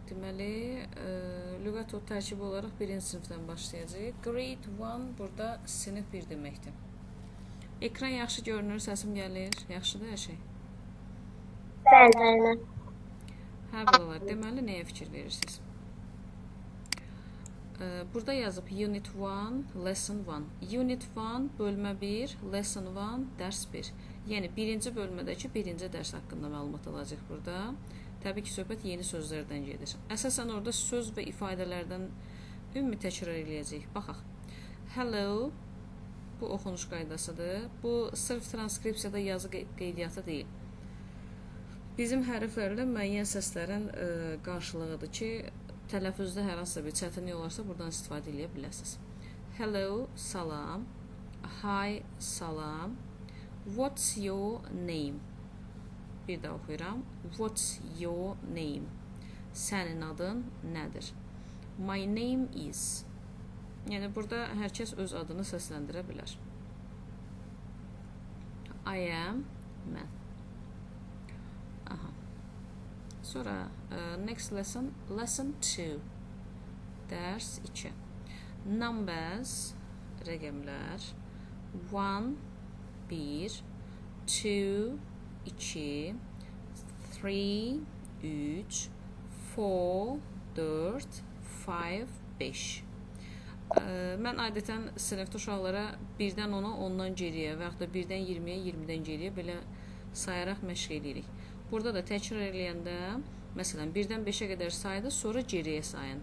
Deməli, lüğət o tərkibi olaraq birinci sinifdən başlayacaq. Grade 1 burada sinif 1 deməkdir. Ekran yaxşı görünür, səsim gəlir. Yaxşıdır hər şey? Bəli. Hə, balalar, deməli, nəyə fikir verirsiniz? Burada yazıb Unit 1, Lesson 1. Unit 1, bölmə 1, Lesson 1, dərs 1. Yəni, birinci bölmədəki birinci dərs haqqında məlumat alacaq burada. Təbii ki, söhbət yeni sözlərdən gedir. Əsasən orada söz və ifadələrdən ümumi təkrar eləyəcək. Baxaq. Hello, bu oxunuş qaydasıdır. Bu, sırf transkripsiyada yazı qeydiyyatı deyil. Bizim hərflərlə müəyyən səslərin qarşılığıdır ki, tələfüzdə hər hansısa bir çətinlik olarsa, buradan istifadə edə bilərsiniz. Hello, salam. Hi, salam. What's your name? Bir daha oxuyuram. What's your name? Sənin adın nədir? My name is. Yəni, burada hər kəs öz adını səsləndirə bilər. I am, mən. Aha. Sonra, next lesson, lesson 2. Dərs 2. Numbers, rəqəmlər. 1, 1, 2, 2, 3, 3, 4, 4, 5, 5. Mən adətən sinifdə uşaqlara 1-dən 10-a, 10-dan geriyə və yaxud da 1-dən 20-yə, 20-dən geriyə belə sayaraq məşq edirik. Burada da təkrar eləyəndə, məsələn, 1-dən 5-ə qədər saydı, sonra geriyə sayın.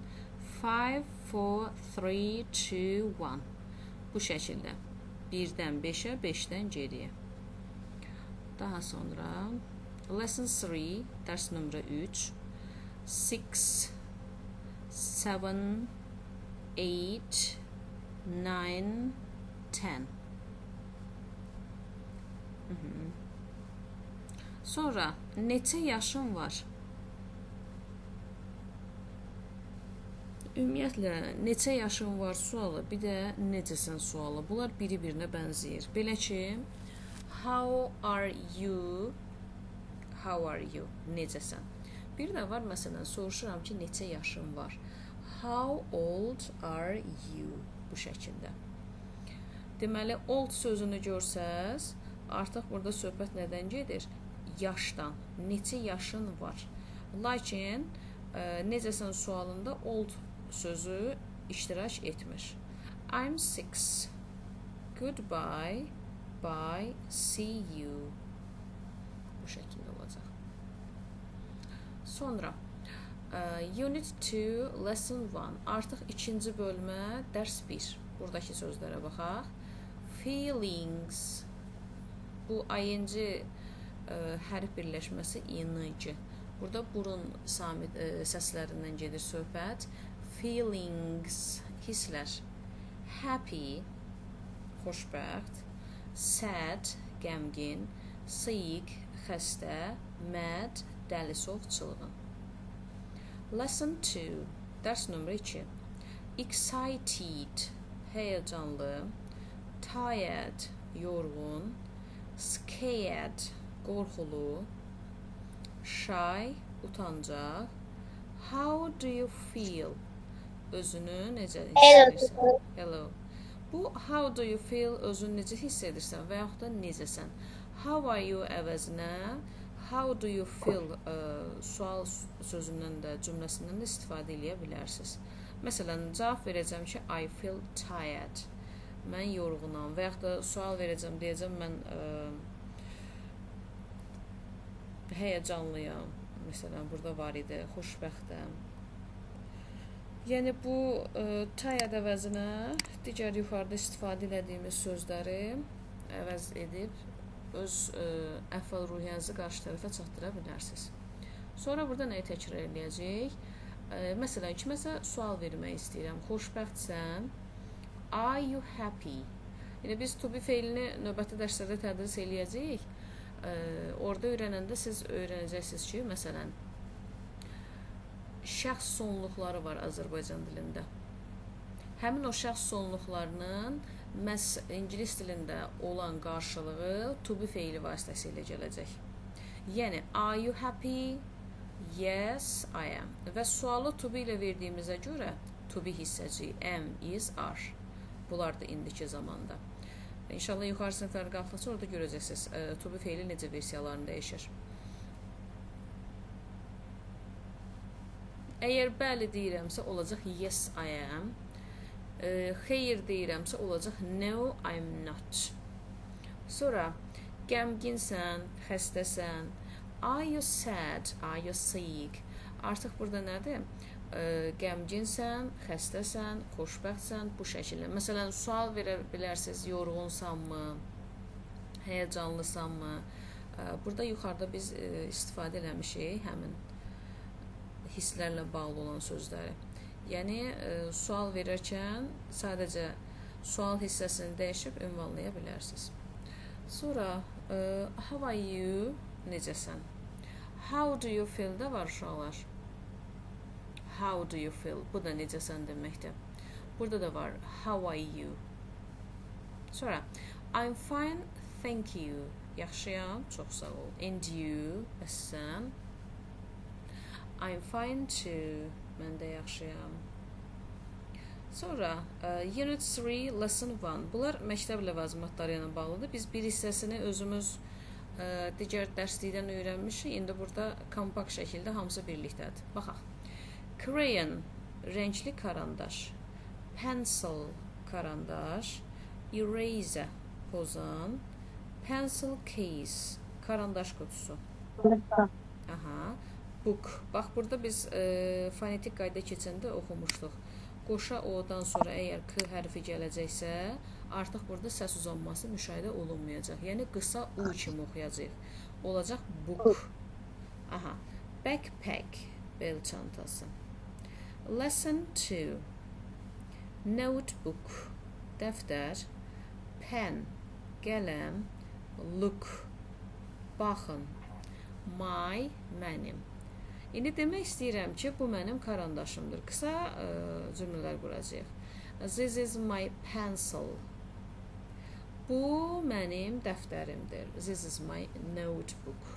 5, 4, 3, 2, 1. Bu şəkildə. 1-dən 5-ə, 5-dən geriyə. Daha sonra lesson 3, dərs nömrə 3, 6, 7, 8, 9, 10. Sonra neçə yaşın var? Ümumiyyətlə, neçə yaşın var sualı, bir də necəsən sualı. Bunlar biri-birinə bənzəyir. Belə ki, how are you? How are you? Necəsən? Bir də var, məsələn, soruşuram ki, neçə yaşın var? How old are you? Bu şəkildə. Deməli, old sözünü görsəz, artıq burada söhbət nədən gedir? Yaşdan. Neçə yaşın var? Lakin, necəsən sualında old sözü iştirak etmir. I'm 6. Goodbye. Bye, see you. Bu şəkildə olacaq. Sonra, Unit 2, Lesson 1. Artıq ikinci bölmə, dərs 1. Buradakı sözlərə baxaq. Feelings. Bu ing hərf birləşməsi ing. Burada burun səslərindən gedir söhbət. Feelings, hisslər. Happy, xoşbəxt. Sad, qəmgin, sick, xəstə, mad, dəlisov, çılğın. Lesson 2, dərs nömrə 2. Excited, həyəcanlı, tired, yorğun, scared, qorxulu, shy, utancaq. How do you feel? Özünü necə hiss edirsən? Hello. Bu, how do you feel, özünü necə hiss edirsən və yaxud da necəsən? How are you əvəzinə, how do you feel sual sözündən də, cümləsindən də istifadə edə bilərsiniz. Məsələn, cavab verəcəm ki, I feel tired. Mən yorğunam və yaxud da sual verəcəm, deyəcəm, mən həyəcanlıyam. Məsələn, burada var idi, xoşbəxtəm. Yəni, bu tired əvəzinə digər yuxarıda istifadə edədiyimiz sözləri əvəz edib öz əfal-ruhiyyənizi qarşı tərəfə çatdıra bilərsiniz. Sonra burada nəyi təkrar edəcək? Məsələn, kiməsə sual vermək istəyirəm. Xoşbəxtsən? Are you happy? Yəni, biz to be feilini növbəti dərslərdə tədris eləyəcəyik. Orada öyrənəndə siz öyrənəcəksiniz ki, məsələn, şəxs sonluqları var Azərbaycan dilində. Həmin o şəxs sonluqlarının məhz ingilis dilində olan qarşılığı to be feili vasitəsilə gələcək. Yəni, are you happy? Yes, I am. Və sualı to be ilə verdiyimizə görə to be hissəci am, is, are. Bunlar da indiki zamanda. İnşallah yuxarı sinifləri qalxdıqca orada görəcəksiniz to be feili necə versiyalarını dəyişir. Əgər bəli deyirəmsə olacaq yes, I am. Xeyr deyirəmsə olacaq no, I'm not. Sonra qəmginsən, xəstəsən. Are you sad? Are you sick? Artıq burada nədir? Qəmginsən, xəstəsən, xoşbəxtsən bu şəkildə. Məsələn, sual verə bilərsiniz, yorğunsanmı, həyəcanlısanmı? Burada yuxarıda biz istifadə eləmişik həmin hisslərlə bağlı olan sözləri. Yəni, sual verərkən sadəcə sual hissəsini dəyişib ünvanlaya bilərsiniz. Sonra, how are you? Necəsən? How do you feel də var uşaqlar. How do you feel? Bu da necəsən deməkdir. Burada da var how are you? Sonra I'm fine, thank you. Yaxşıyam, çox sağ ol. And you? Bəs sən? I'm fine too. Mən də yaxşıyam. Sonra Unit 3, Lesson 1. Bunlar məktəb ləvazimatları ilə bağlıdır. Biz bir hissəsini özümüz digər dərslikdən öyrənmişik. İndi burada kompakt şəkildə hamısı birlikdədir. Baxaq. Crayon, renkli karandaş. Pencil, karandaş. Eraser, pozan. Pencil case, karandaş qutusu. Aha. Book. Bax, burada biz fonetik qayda keçəndə oxumuşduq. Qoşa o-dan sonra əgər k hərfi gələcəksə, artıq burada səs uzanması müşahidə olunmayacaq. Yəni, qısa u kimi oxuyacaq. Olacaq book. Aha. Backpack, bel çantası. Lesson 2. Notebook, dəftər. Pen, qələm. Look, baxın. My, mənim. İndi demək istəyirəm ki, bu mənim karandaşımdır. Qısa cümlələr quracaq. This is my pencil. Bu mənim dəftərimdir. This is my notebook.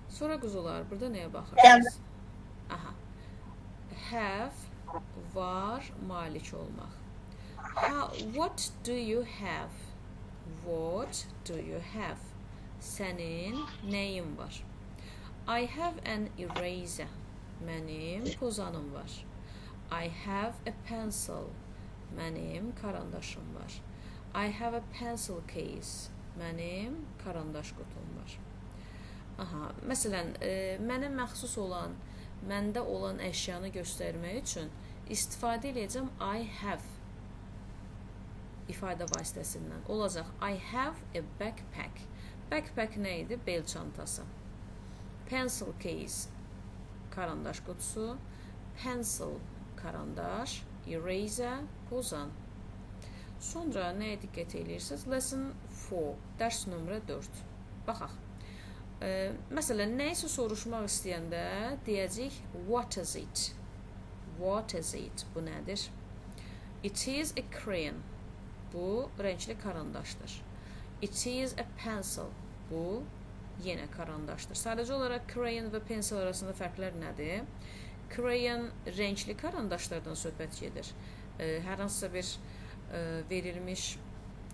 Sonra quzular, burada nəyə baxırsınız? Aha. Have, var, malik olmaq. What do you have? What do you have? Sənin nəyin var? I have an eraser. Mənim pozanım var. I have a pencil. Mənim karandaşım var. I have a pencil case. Mənim karandaş qutum var. Aha, məsələn, mənə məxsus olan, məndə olan əşyanı göstərmək üçün istifadə edəcəm I have ifadə vasitəsindən. Olacaq I have a backpack. Backpack nə idi? Bel çantası. Pencil case, karandaş qutusu. Pencil, karandaş. Eraser, pozan. Sonra nəyə diqqət edirsiniz? Lesson 4, dərs nömrə 4. Baxaq. Məsələn, nə isə soruşmaq istəyəndə deyəcək what is it? What is it? Bu nədir? It is a crayon. Bu renkli karandaşdır. It is a pencil. Bu yenə karandaşdır. Sadəcə olaraq crayon və pencil arasında fərqlər nədir? Crayon renkli karandaşlardan söhbət gedir. Hər hansısa bir verilmiş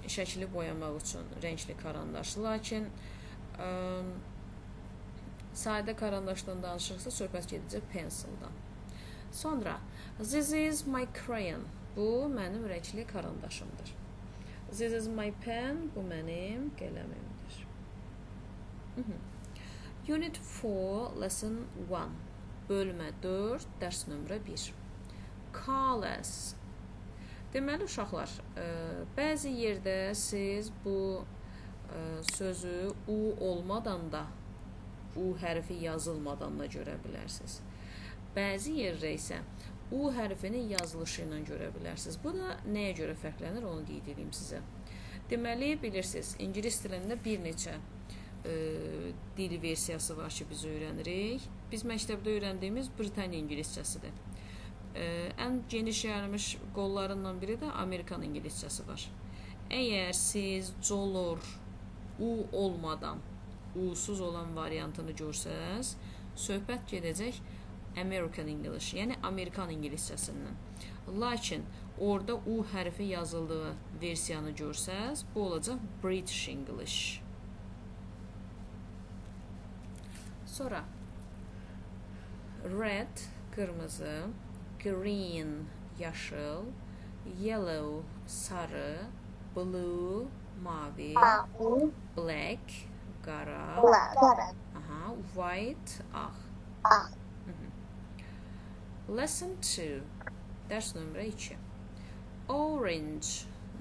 şəkli boyamaq üçün renkli karandaş. Lakin sadə karandaşdan danışırsa söhbət gedəcək pencildan. Sonra this is my crayon. Bu mənim renkli karandaşımdır. This is my pen. Bu mənim qələmimdir. Unit 4, Lesson 1. Bölmə 4, dərs nömrə 1. Careless. Deməli, uşaqlar, bəzi yerdə siz bu sözü u olmadan da, u hərfi yazılmadan da görə bilərsiniz. Bəzi yerdə isə u hərfinin yazılışı ilə görə bilərsiniz. Bu da nəyə görə fərqlənir, onu qeyd edeyim sizə. Deməli, bilirsiniz, ingilis dilində bir neçə dil versiyası var ki, biz öyrənirik. Biz məktəbdə öyrəndiyimiz Britaniya ingiliscəsidir. Ən geniş yayılmış qollarından biri də Amerikan ingiliscəsi var. Əgər siz color, u olmadan, usuz olan variantını görsəz, söhbət gedəcək American English, yəni Amerikan ingiliscəsindən. Lakin orada U hərfi yazıldığı versiyanı görsəz, bu olacaq British English. Sonra red, qırmızı, green, yaşıl, yellow, sarı, blue, mavi, black, qara, white, ağ. Lesson 2, dərs nömrə 2. Orange,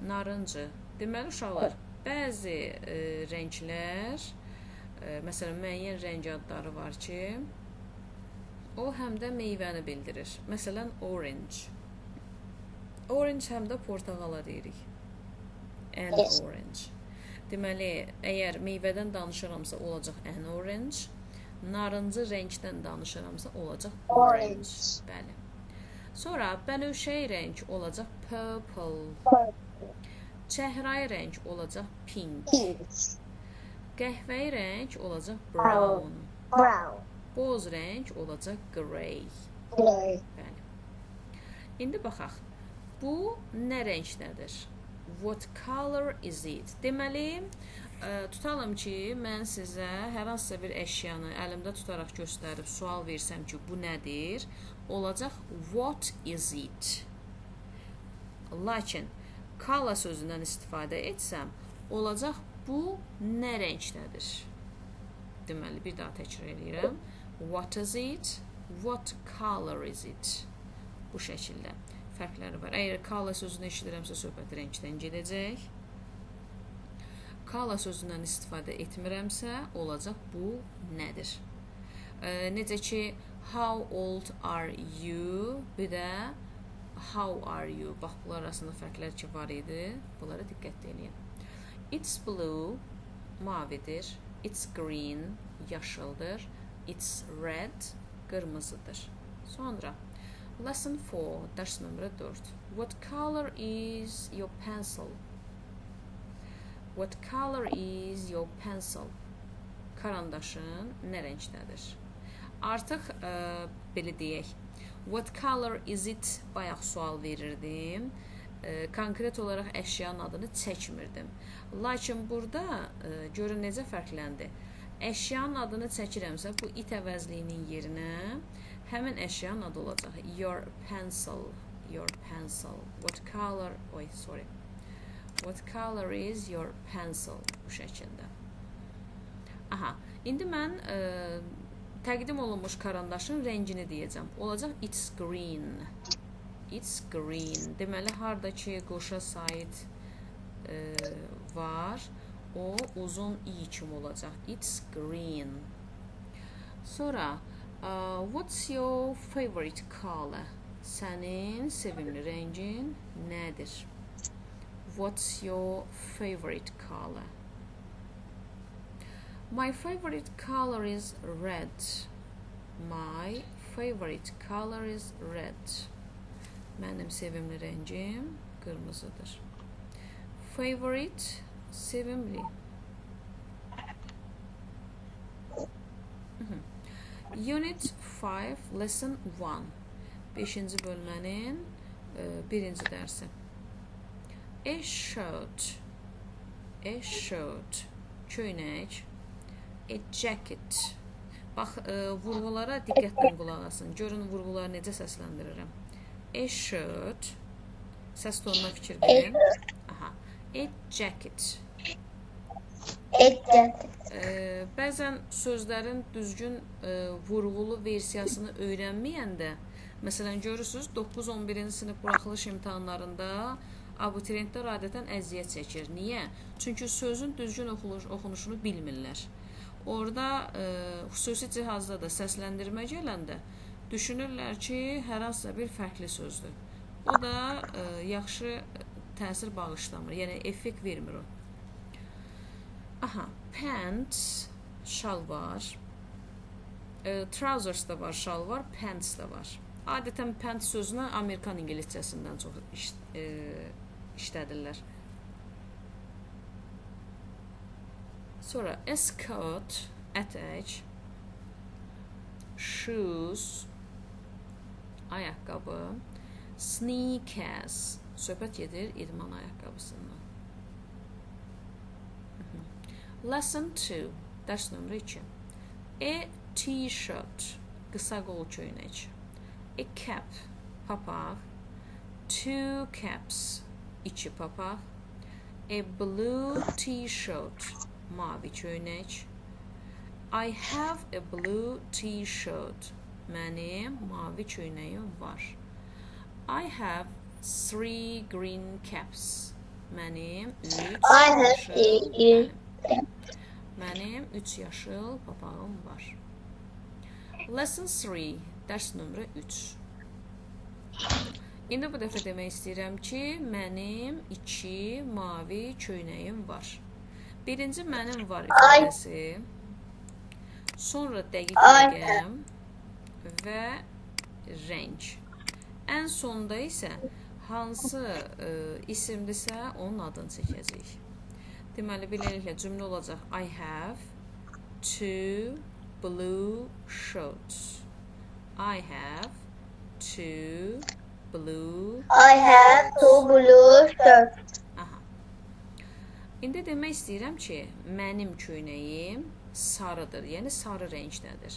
narıncı. Deməli, uşaqlar, bəzi rənglər, məsələn, müəyyən rəng adları var ki, o həm də meyvəni bildirir. Məsələn, orange. Orange həm də portağala deyirik. An orange. Deməli, əgər meyvədən danışıramsa, olacaq an orange. Narıncı rəngdən danışıramsa, olacaq orange. Bəli. Sonra bənövşəyi rəng olacaq purple. Çəhrayı rəng olacaq pink. Qəhvəyi rəng olacaq brown. Boz rəng olacaq grey. Bəli. İndi baxaq. Bu nə rəngdədir? What color is it? Deməli, tutalım ki, mən sizə hər hansısa bir əşyanı əlimdə tutaraq göstərib sual versəm ki, bu nədir? Olacaq what is it? Lakin color sözündən istifadə etsəm, olacaq bu nə rəngdədir? Deməli, bir daha təkrar edirəm. What is it? What color is it? Bu şəkildə fərqləri var. Əgər color sözünü eşidirəmsə, söhbət rəngdən gedəcək. Color sözündən istifadə etmirəmsə, olacaq bu nədir? Necə ki, how old are you? Bir də how are you? Bax, bunlar arasında fərqlər ki var idi. Bunlara diqqət edin. It's blue, mavidir. It's green, yaşıldır. It's red, qırmızıdır. Sonra Lesson 4, dərs nömrə 4. What color is your pencil? What color is your pencil? Karandaşın nə rəngdədir? Artıq belə deyək. What color is it? Bayaq sual verirdim. Konkret olaraq əşyanın adını çəkmirdim. Lakin burada görün necə fərqləndi. Əşyanın adını çəkirəmsə, bu it əvəzliyinin yerinə həmin əşyanın adı olacaq. Your pencil. Your pencil. What color? What color is your pencil? Bu şəkildə. Aha. İndi mən təqdim olunmuş karandaşın rəngini deyəcəm. Olacaq it's green. It's green. Deməli, harda ki qoşa sait var, o uzun i kimi olacaq. It's green. Sonra what's your favorite color? Sənin sevimli rəngin nədir? What's your favorite color? My favorite color is red. My favorite color is red. Mənim sevimli rəngim qırmızıdır. Favorite, sevimli. Unit 5, Lesson 1. 5-ci bölmənin 1-ci dərsi. A shirt, köynək. A jacket. Bax, vurğulara diqqətlə qulaq asın. Görün vurğuları necə səsləndirirəm. A shirt. Səs tonuna fikir verin. Aha. A jacket. Bəzən sözlərin düzgün vurğulu versiyasını öyrənməyəndə, məsələn, görürsünüz, 9-11-ci sinif buraxılış imtahanlarında abituriyentlər adətən əziyyət çəkir. Niyə? Çünki sözün düzgün oxunuşunu bilmirlər. Orada xüsusi cihazda da səsləndirmə gələndə düşünürlər ki, hər hansısa bir fərqli sözdür. O da yaxşı təsir bağışlamır, yəni effekt vermir o. Aha, pants, şalvar, trousers da var, şalvar, pants da var. Adətən pants sözünü Amerikan ingiliscəsindən çox işlədirlər. Sonra skirt, ətək, shoes, ayaqqabı, sneakers, söhbət gedir idman ayaqqabısından. Lesson 2, dərs nömrə 2. A t-shirt, qısa qol köynək. A cap, papaq. Two caps, 2 papaq. A blue t-shirt, mavi köynək. I have a blue t-shirt, mənim mavi köynəyim var. I have 3 green caps, mənim 3 I have a Mənim 3 yaşıl papağım var. Lesson 3, dərs nömrə 3. İndi bu dəfə demək istəyirəm ki, mənim 2 mavi köynəyim var. Birinci mənim var ifadəsi, sonra dəqiq rəqəm və rəng. Ən sonda isə hansı isimdirsə onun adını çəkəcəyik. Deməli, beləliklə cümlə olacaq. I have 2 blue shirts. I have 2 blue. I have 2 blue shirts. Aha. İndi demək istəyirəm ki, mənim köynəyim sarıdır, yəni sarı rəngdədir.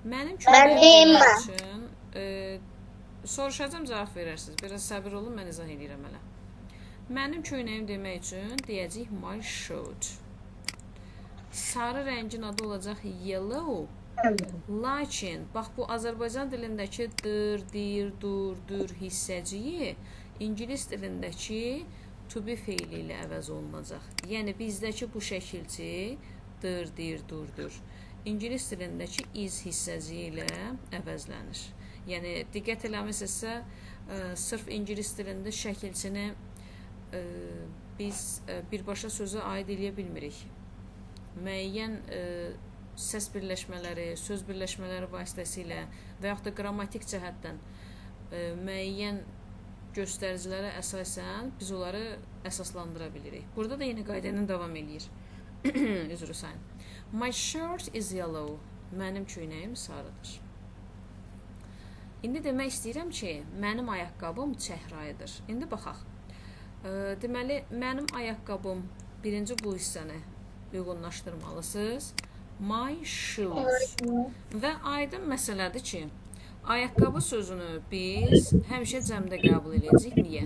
Mənim köynəyim demək üçün soruşacağım, cavab verərsiniz. Biraz səbir olun, mən izah edirəm hələ. Mənim köynəyim demək üçün deyəcəyik my shirt. Sarı rəngin adı olacaq yellow. Lakin, bax bu Azərbaycan dilindəki dır, dir, dur, dür hissəciyi İngilis dilindəki to be feili ilə əvəz olunacaq. Yəni bizdəki bu şəkilçi dır, dir, durdur. İngilis dilindəki is hissəciyi ilə əvəzlənir. Yəni diqqət eləmisinizsə, sırf İngilis dilində şəkilçini biz birbaşa sözə aid eləyə bilmirik. Müəyyən səs birləşmələri, söz birləşmələri vasitəsilə və yaxud da qrammatik cəhətdən müəyyən göstəricilərə əsasən biz onları əsaslandıra bilirik. Burada da yeni qayda ilə davam eləyir. Üzr istəyirəm. My shirt is yellow. Mənim köynəyim sarıdır. İndi demək istəyirəm ki, mənim ayaqqabım çəhrayıdır. İndi baxaq. Deməli, mənim ayaqqabım birinci bu hissəni uyğunlaşdırmalısınız. My shoes. Və aydın məsələdir ki, ayaqqabı sözünü biz həmişə cəmdə qəbul edəcəyik. Niyə?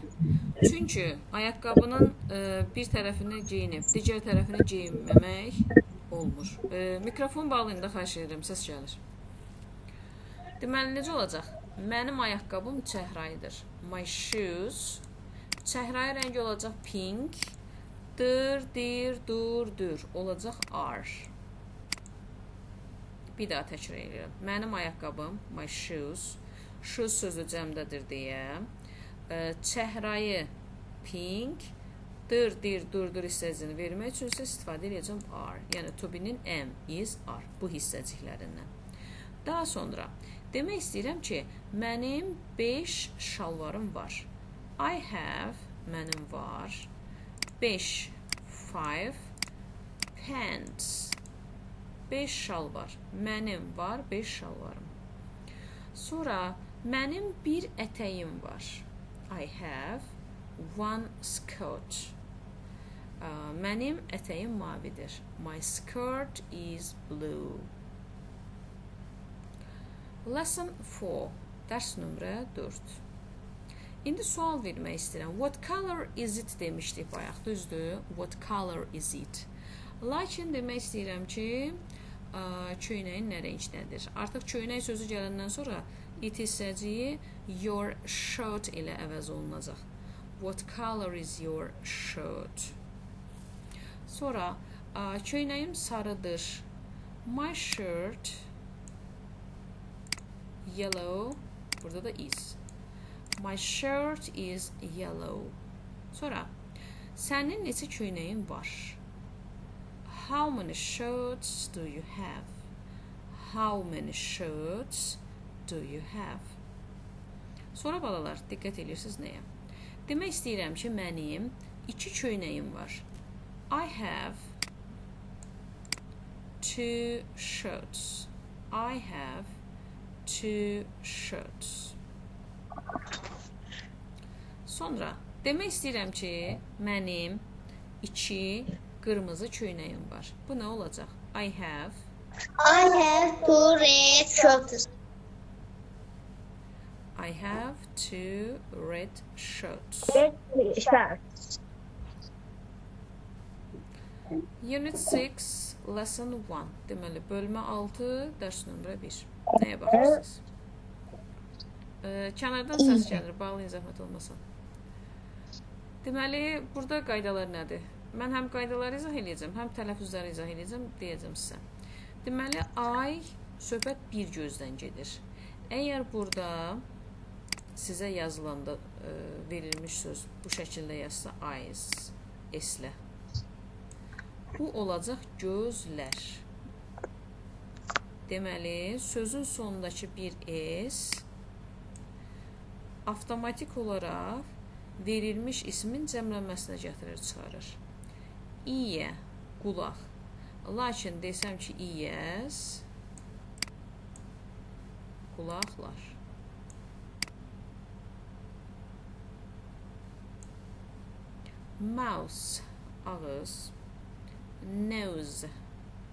Çünki ayaqqabının bir tərəfini geyinib, digər tərəfini geyinməmək olmur. Mikrofon bağlayın da xahiş edirəm, səs gəlir. Deməli, necə olacaq? Mənim ayaqqabım çəhrayıdır. My shoes. Çəhrayı rəngi olacaq pink. Dır, dir, dur, dür. Olacaq are. Bir daha təkrar edirəm. Mənim ayaqqabım, my shoes. Shoes sözü cəmdədir deyə. Çəhrayı pink. Dır, dir, dur, dur hissəcini vermək üçün isə istifadə edəcəm are. Yəni to be-nin am, is, are. Bu hissəciklərindən. Daha sonra demək istəyirəm ki, mənim 5 şalvarım var. I have, mənim var, 5 pants. 5 şalvar. Mənim var, 5 şalvarım. Sonra mənim bir ətəyim var. I have 1 skirt. Mənim ətəyim mavidir. My skirt is blue. Lesson 4. Dərs nömrə 4. İndi sual vermək istəyirəm. What color is it demişdik bayaq, düzdür? What color is it? Lakin demək istəyirəm ki, köynəyin nə rəngdədir? Artıq köynək sözü gələndən sonra it hissəciyi your shirt ilə əvəz olunacaq. What color is your shirt? Sonra köynəyim sarıdır. My shirt yellow. Burada da is. My shirt is yellow. Sonra sənin neçə köynəyin var? How many shirts do you have? How many shirts do you have? Sonra balalar, diqqət edirsiniz nəyə? Demək istəyirəm ki, mənim 2 köynəyim var. I have 2 shirts. I have 2 shirts. Sonra demək istəyirəm ki, mənim 2 qırmızı köynəyim var. Bu nə olacaq? I have two red shirts. I have 2 red shirts. Red shirts. Unit 6, lesson 1. Deməli, bölmə 6, dərs nömrə 1. Nəyə baxırsınız? Kənardan səs gəlir, bağlayın zəhmət olmasın. Deməli, burada qaydalar nədir? Mən həm qaydaları izah edəcəm, həm tələffüzləri izah edəcəm, deyəcəm sizə. Deməli, I söhbət bir gözdən gedir. Əgər burada sizə yazılanda verilmiş söz bu şəkildə yazsa eyes, eslə. Bu olacaq gözlər. Deməli, sözün sonundakı bir es avtomatik olaraq verilmiş ismin cəmlənməsinə gətirir, çıxarır. İyə, qulaq. Lakin desəm ki, ears, qulaqlar. Mouse, ağız. Nose,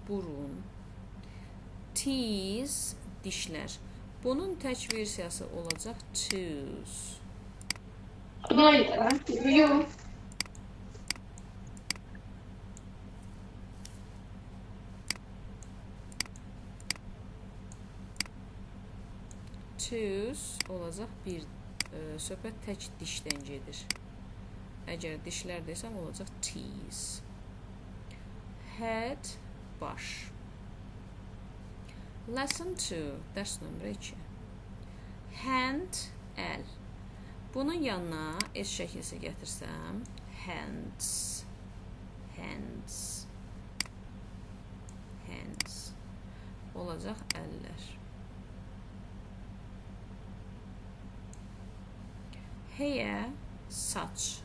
burun. Teeth, dişlər. Bunun tək versiyası olacaq tooth. Tooth olacaq bir söhbət tək dişdən gedir. Əgər dişlər desəm olacaq teeth. Head, baş. Lesson 2, dərs nömrə 2. Hand, əl. Bunun yanına es şəkilsi gətirsəm, hands, hands, hands. Olacaq əllər. Hair, saç.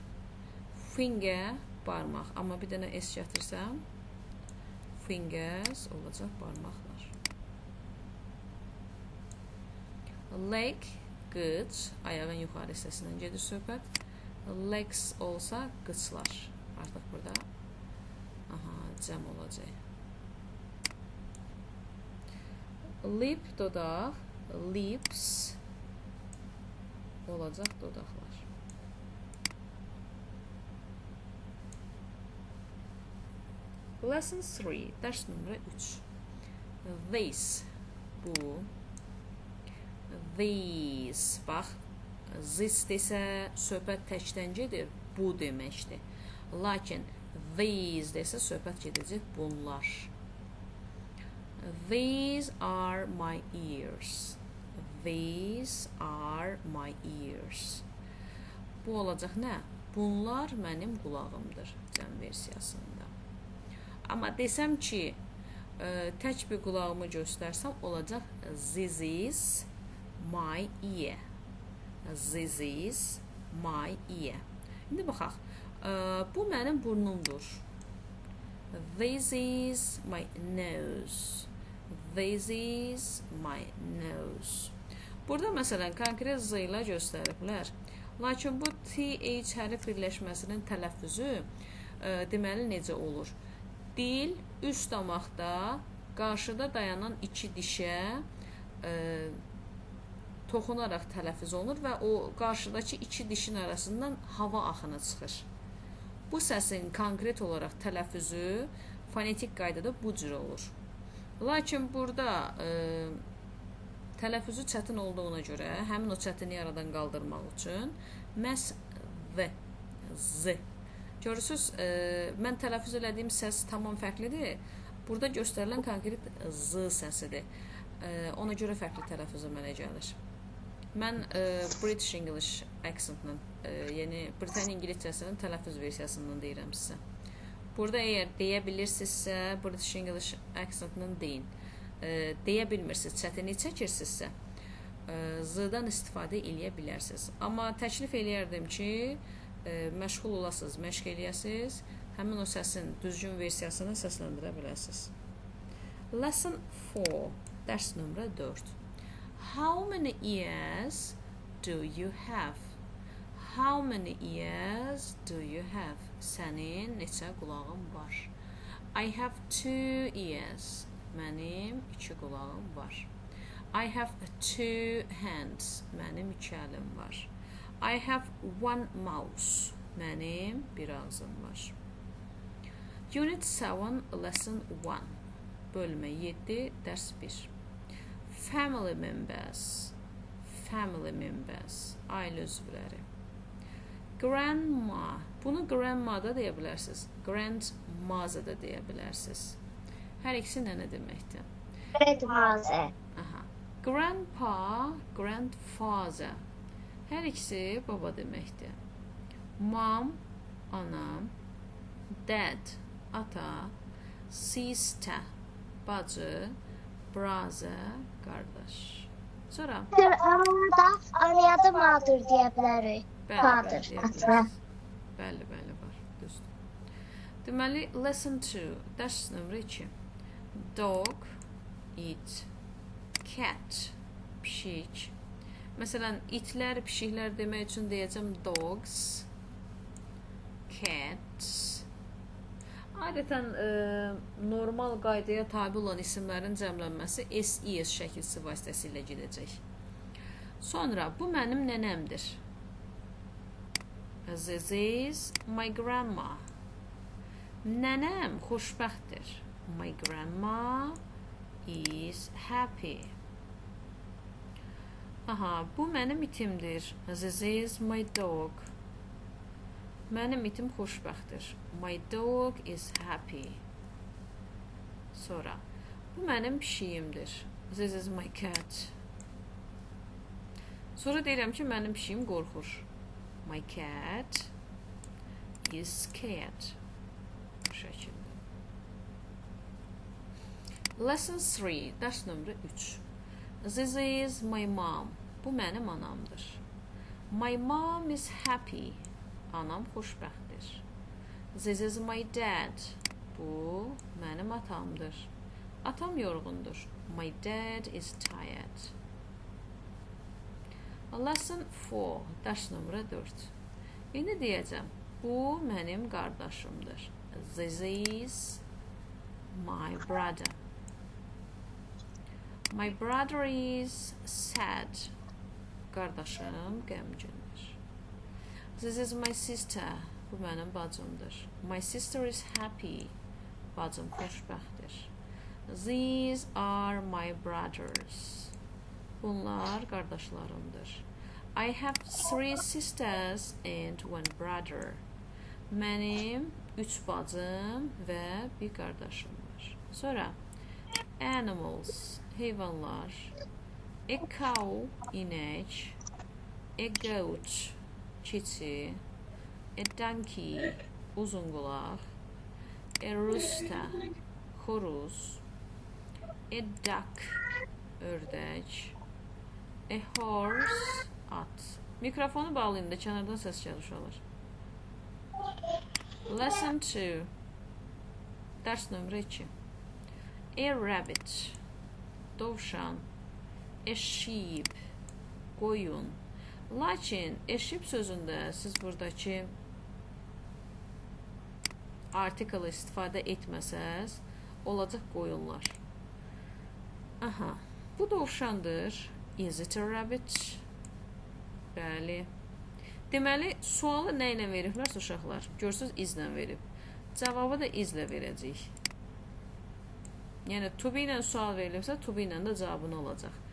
Finger, barmaq. Amma bir dənə es gətirsəm, fingers olacaq barmaqlar. Leg, qıç, ayağın yuxarı hissəsindən gedir söhbət. Legs olsa qıçlar. Artıq burada cəm olacaq. Lip, dodaq. Lips olacaq dodaqlar. Lesson 3, dərs nömrə 3. This, bu. These, bax, this desə söhbət təkdən gedir, bu deməkdir. Lakin these desə söhbət gedəcək bunlar. These are my ears. These are my ears. Bu olacaq nə? Bunlar mənim qulağımdır, cəm versiyasında. Amma desəm ki, tək bir qulağımı göstərsəm, olacaq this is my ear. This is my ear. İndi baxaq. Bu mənim burnumdur. This is my nose. This is my nose. Burada məsələn konkret z ilə göstəriblər. Lakin bu th hərf birləşməsinin tələffüzü deməli necə olur? Dil üst damaqda qarşıda dayanan iki dişə toxunaraq tələffüz olunur və o qarşıdakı iki dişin arasından hava axını çıxır. Bu səsin konkret olaraq tələffüzü fonetik qaydada bu cür olur. Lakin burada tələffüzü çətin olduğuna görə həmin o çətinliyi aradan qaldırmaq üçün məhz v, z. Görürsünüz, mən tələffüz elədiyim səs tamam fərqlidir. Burada göstərilən konkret z səsidir. Ona görə fərqli tələffüz əmələ gəlir. Mən British English accentlə, yəni Britaniya İngilizcəsinin tələffüz versiyasından deyirəm sizə. Burada əgər deyə bilirsinizsə, British English accentlə deyin. Deyə bilmirsiniz, çətinlik çəkirsinizsə, z-dan istifadə eləyə bilərsiniz. Amma təklif eləyərdim ki, məşğul olasınız, məşq eləyəsiniz, həmin o səsin düzgün versiyasını səsləndirə biləsiniz. Lesson 4, dərs nömrə 4. How many ears do you have? How many ears do you have? Sənin neçə qulağın var? I have 2 ears. Mənim 2 qulağım var. I have 2 hands. Mənim 2 əlim var. I have 1 mouse. Mənim bir ağzım var. Unit 7, lesson 1. Bölmə 7, dərs 1. Family members. Family members. Ailə üzvləri. Grandma. Bunu grandma da deyə bilərsiniz. Grandmother da deyə bilərsiniz. Hər ikisi nə deməkdir? Grandmother. Aha. Grandpa, grandfather. Hər ikisi baba deməkdir. Mom, anam. Dad, ata. Sister, bacı. Brother, qardaş. Sonra Arada anaya da mother deyə bilərik. Father, ata. Bəli, var. Düzdür. Deməli, lesson 2, dərs nömrə 2. Dog, it, cat, pişik. Məsələn, itlər, pişiklər demək üçün deyəcəm dogs, cats. Adətən normal qaydaya tabi olan isimlərin cəmlənməsi S-ES şəkilsi vasitəsilə gedəcək. Sonra, bu mənim nənəmdir. This is my grandma. Nənəm xoşbəxtdir. My grandma is happy. Aha, bu mənim itimdir. This is my dog. Mənim itim xoşbəxtdir. My dog is happy. Sonra, bu mənim pişiyimdir. This is my cat. Sonra deyirəm ki, mənim pişiyim qorxur. My cat is scared. Bu şəkildə. Lesson 3, dərs nömrə 3. This is my mom. Bu mənim anamdır. My mom is happy. Anam xoşbəxtdir. This is my dad. Bu mənim atamdır. Atam yorğundur. My dad is tired. Lesson 4, dərs nömrə 4. İndi deyəcəm, bu mənim qardaşımdır. This is my brother. My brother is sad. Qardaşım qəmgindir. This is my sister. Bu mənim bacımdır. My sister is happy. Bacım xoşbəxtdir. These are my brothers. Bunlar qardaşlarımdır. I have 3 sisters and 1 brother. Mənim 3 bacım və bir qardaşım var. Sonra animals, heyvanlar. A cow, inək. A goat, keçi. A donkey, uzun qulaq. A rooster, xoruz. A duck, ördək. A horse, at. Mikrofonu bağlayın da kənardan səs gəlir uşaqlar. Lesson 2, dərs nömrə 2. A rabbit, dovşan. A sheep, qoyun. Lakin a sheep sözündə siz buradakı article istifadə etməsəz, olacaq qoyunlar. Aha, bu dovşandır. Is it a rabbit? Bəli. Deməli, sualı nə ilə veriblər uşaqlar? Görsünüz, izlə verib. Cavabı da izlə verəcək. Yəni, to be ilə sual verilibsə, to be ilə də cavabını olacaq.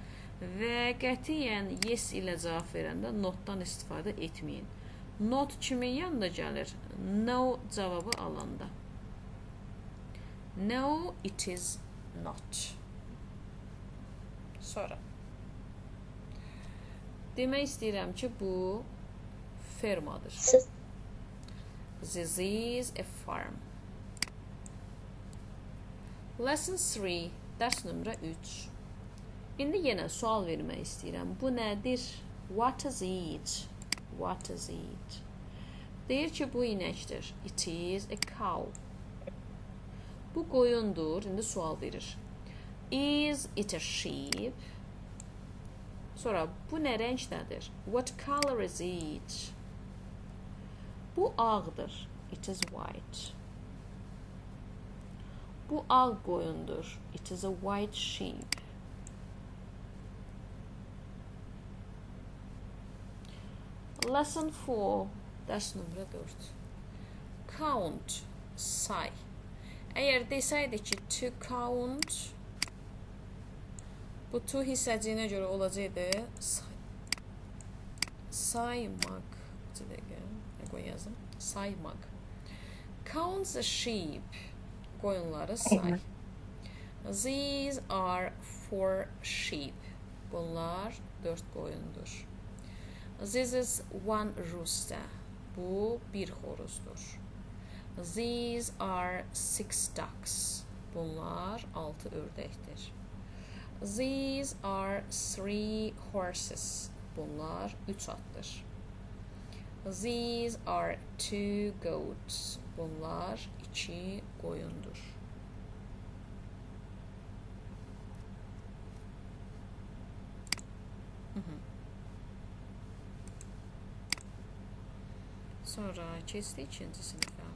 Və qətiyyən yes ilə cavab verəndə notdan istifadə etməyin. Not kimin yanında gəlir? No cavabı alanda. No, it is not. Sonra. Demək istəyirəm ki, bu fermadır. This is a farm. Lesson 3, dərs nömrə 3. İndi yenə sual vermək istəyirəm. Bu nədir? What is it? What is it? Deyir ki, bu inəkdir. It is a cow. Bu qoyundur. İndi sual verir. Is it a sheep? Sonra bu nə rəngdədir? What color is it? Bu ağdır. It is white. Bu ağ qoyundur. It is a white sheep. Lesson 4. Dərs nömrə 4. Count. Say. Əgər desəydik ki, to count, bu to hissəciyinə görə olacaqdı saymaq. Bir dəqiqə, qoy yazım. Saymaq. Count the sheep. Qoyunları say. These are 4 sheep. Bunlar 4 qoyundur. This is 1 rooster. Bu bir xoruzdur. These are 6 ducks. Bunlar 6 ördəkdir. These are 3 horses. Bunlar 3 atdır. These are 2 goats. Bunlar 2 qoyundur. Sonra keçdik 2-ci sinifə.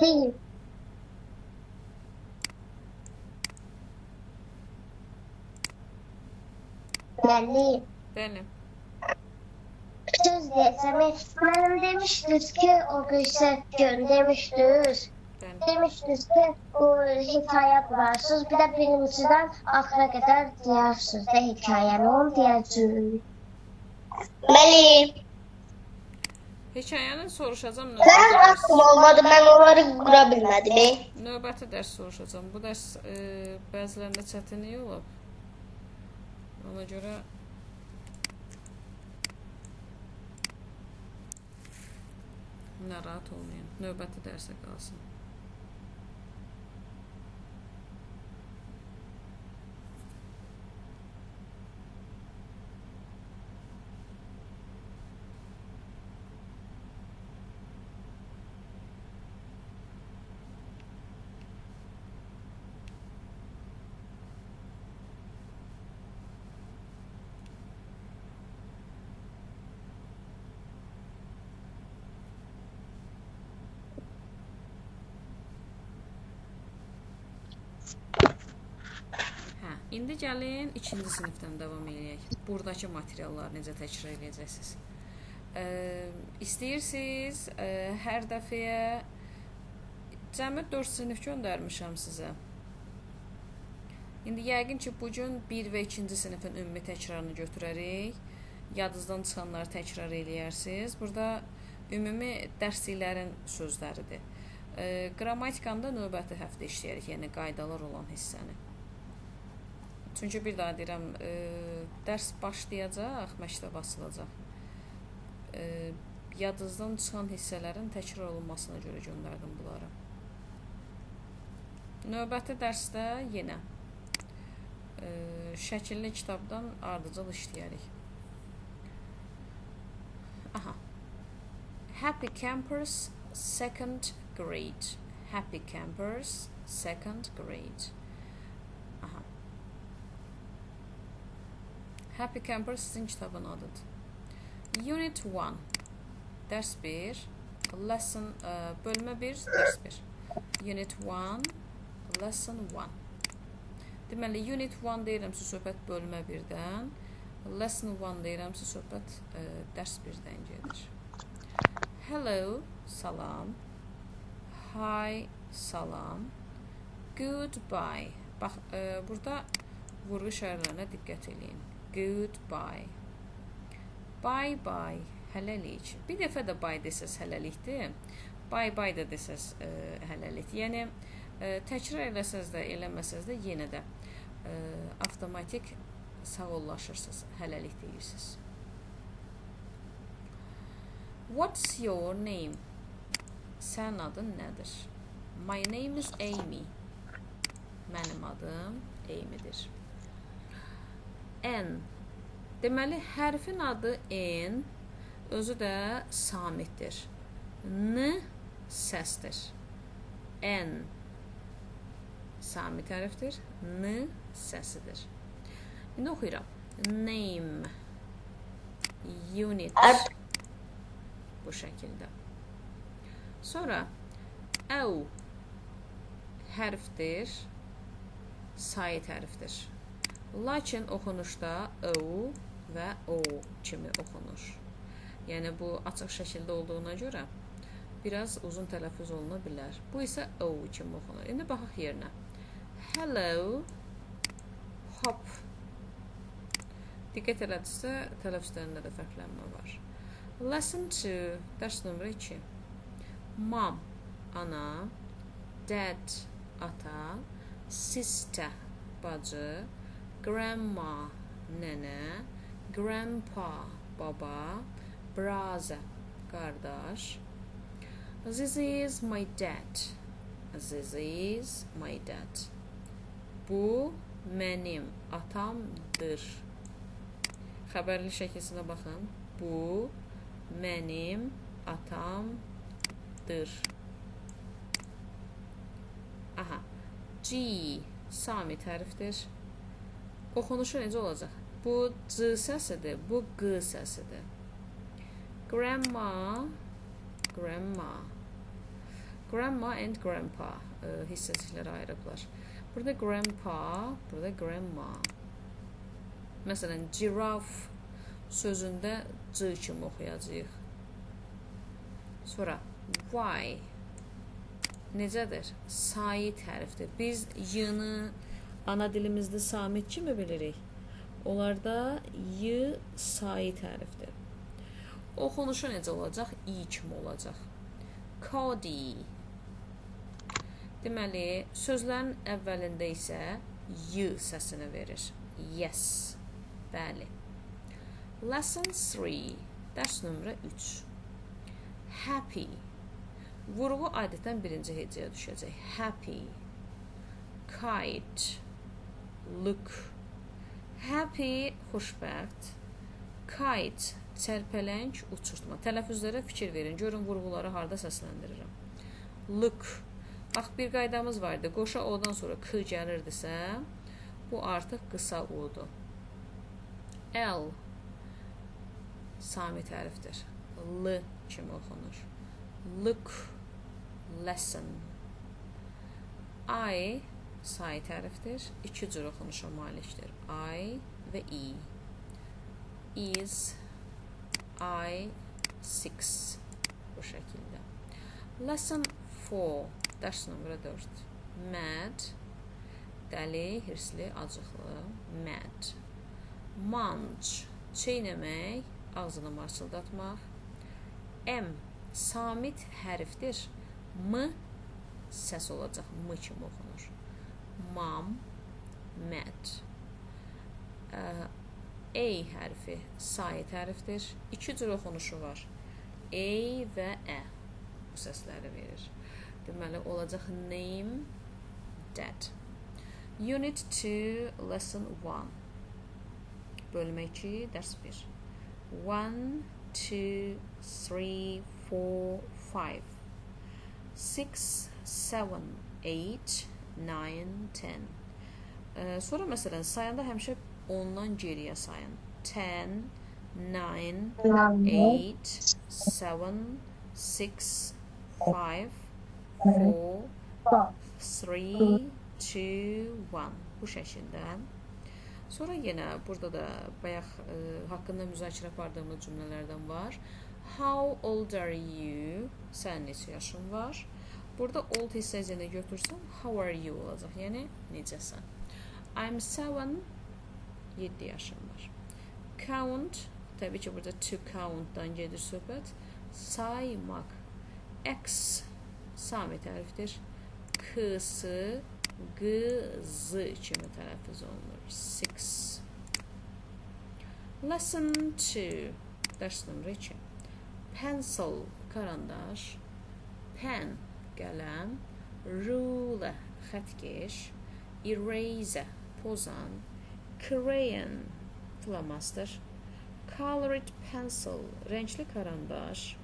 Değil. Belli. Bəli. Söz desem, ben demiştiniz ki o gün demiştiniz. Bəli. Demiştiniz ki bu hikaye kurarsınız. Bir de birinciden ahıra kadar diyersiniz de hikayeni. Onu diyeceğim. Belli. Hekayəni soruşacağam. Benim aklım olmadı. Ben onları kura bilmedim. Növbəti dərs soruşacağam. Bu dərs bəzilərində çətinlik olub. Ona görə narahat olmayın. Növbəti dərsə qalsın. İndi gəlin 2-ci sinifdən davam edək. Buradakı materialları necə təkrar edəcəksiniz? İstəyirsiniz hər dəfəyə cəmi 4 sinif göndərmişəm sizə. İndi yəqin ki, bugün 1 və 2-ci sinifin ümumi təkrarını götürərik. Yadınızdan çıxanları təkrar eləyərsiniz. Burada ümumi dərsliklərin sözləridir. Qrammatikanı da növbəti həftə işləyərik, yəni qaydalar olan hissəni. Çünki bir daha deyirəm, dərs başlayacaq, məktəb açılacaq. Yadınızdan çıxan hissələrin təkrar olunmasına görə göndərdim bunları. Növbəti dərsdə yenə şəkilli kitabdan ardıcıl işləyərik. Aha. Happy Campers 2nd grade. Happy Campers 2nd grade. Aha. Happy Campers sizin kitabın adıdır. Unit 1. Dərs 1. Lesson bölmə 1, dərs 1. Unit 1, lesson 1. Deməli, Unit 1 deyirəmsə söhbət bölmə 1-dən, lesson 1 deyirəmsə söhbət dərs 1-dən gedir. Hello, salam. Hi, salam. Goodbye. Bax, burada vurğu işarələrinə diqqət edin. Goodbye. Bye bye. Hələlik. Bir dəfə də bye desəz hələlikdir. Bye bye da desəz hələlikdir. Yəni, təkrar eləsəz də, eləməsəz də yenə də avtomatik sağollaşırsınız. Hələlik deyirsiniz. What's your name? Sənin adın nədir? My name is Amy. Mənim adım Amy'dir. N. Deməli, hərfin adı N, özü də samitdir. N səsdir. N samit hərfdir. N səsidir. İndi oxuyuram. Name, unit, bu şəkildə. Sonra əv hərfdir, sait hərfdir. Lakin oxunuşda əv və o kimi oxunur. Yəni, bu açıq şəkildə olduğuna görə biraz uzun tələffüz oluna bilər. Bu isə o kimi oxunur. İndi baxaq yerinə. Hello, hop. Diqqət elədirsə, tələffüzlərində də fərqlənmə var. Lesson 2, dərs nömrə 2. Mom, ana. Dad, ata. Sister, bacı. Grandma, nənə. Grandpa, baba. Brother, qardaş. This is my dad. This is my dad. Bu mənim atamdır. Xəbərli şəkilsinə baxın. Bu mənim atamdır. Aha. G samit hərfdir. Oxunuşu necə olacaq? Bu C səsidir, bu G səsidir. Grandma, grandma. Grandma and grandpa hissəcikləri ayırıblar. Burada grandpa, burada grandma. Məsələn, giraffe sözündə C kimi oxuyacağıq. Sonra Y necədir? Sait hərfdir. Biz Y-ni ana dilimizdə samit kimi bilirik. Onlarda Y sait hərfdir. Oxunuşu necə olacaq? İ kimi olacaq. Cody. Deməli, sözlərin əvvəlində isə Y səsini verir. Yes. Bəli. Lesson 3. Dərs nömrə 3. Happy. Vurğu adətən birinci hecəyə düşəcək. Happy. Kite. Look. Happy, xoşbəxt. Kite, çərpələng, uçurtma. Tələffüzlərə fikir verin. Görün vurğuları harda səsləndirirəm. Look. Bax, bir qaydamız vardı. Qoşa o-dan sonra k gəlirdisə, bu artıq qısa o-dur. L samit hərfdir. L kimi oxunur. Look, lesson. I sait hərfdir. İki cür oxunuşa malikdir. I və E. Is, I, 6. Bu şəkildə. Lesson 4. Dərs nömrə 4. Mad. Dəli, hirsli, acıqlı. Mad. Munch. Çeynəmək, ağzını marsıldatmaq. M. Samit hərfdir. M səs olacaq. M kimi oxunur. Mom. Mad. A hərfi sait hərfdir. İki cür oxunuşu var. A və Ə. Bu səsləri verir. Deməli, olacaq name, dad. Unit 2, lesson 1. Bölmə 2, dərs 1. 1, 2, 3, 4, 5. 6, 7, 8, 9, 10. Sonra məsələn, sayanda həmişə ondan geriyə sayın. 10, 9, 8, 7, 6, 5, 4, 3, 2, 1. Bu şəkildə. Sonra yenə burada da bayaq haqqında müzakirə apardığımız cümlələrdən var. How old are you? Sən neçə yaşın var? Burada old hissəsini götürsəm, how are you olacaq. Yəni, necəsən? I'm 7, 7 yaşım var. Count, təbii ki, burada to count-dan gedir söhbət. Saymaq. X, samit hərfdir. K-sı, G-zı kimi tələffüz olunur. 6. Lesson 2. Dərs nömrə 2. Pencil, karandaş. Pen, qələm. Ruler, xətkeş. Eraser, pozan. Crayon, Flamaster. Colored pencil, renkli karandaş.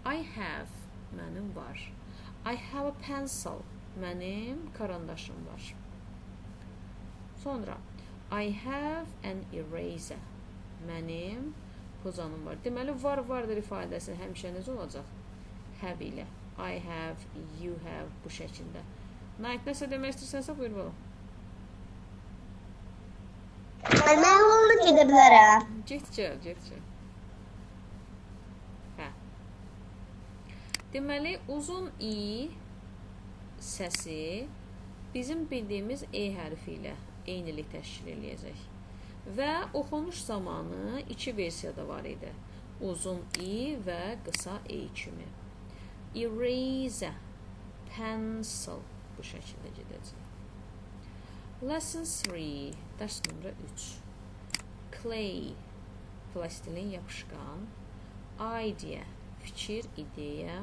I have, mənim var. I have a pencil, mənim karandaşım var. Sonra, I have an eraser, mənim pozanım var. Deməli, vardır ifadəsi həmişə necə olacaq? Have ilə. I have, you have, bu şəkildə. Nait, nəsə demək istəyirsənsə, buyur balam. Mən oldu gedə bilərəm. Get. Hə. Deməli, uzun i səsi bizim bildiyimiz e hərfi ilə eynilik təşkil eləyəcək. Və oxunuş zamanı iki versiyada var idi. Uzun i və qısa e kimi. Eraser, pencil bu şəkildə gedəcək. Lesson 3, dərs nömrə 3. Clay, plastilin, yapışqan. Idea, fikir, ideya.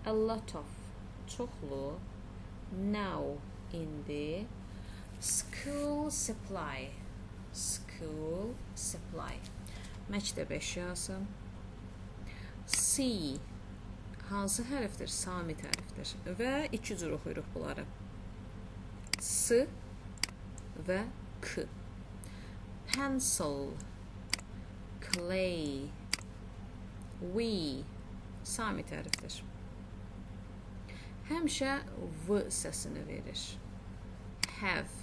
A lot of, çoxlu. Now, indi. School supply, məktəb əşyası. C, hansı hərfdir? Samit hərfdir. Və iki cür oxuyuruq bunları. S və K. Pencil, clay, we, samit hərfdir. Həmişə v səsini verir. Have.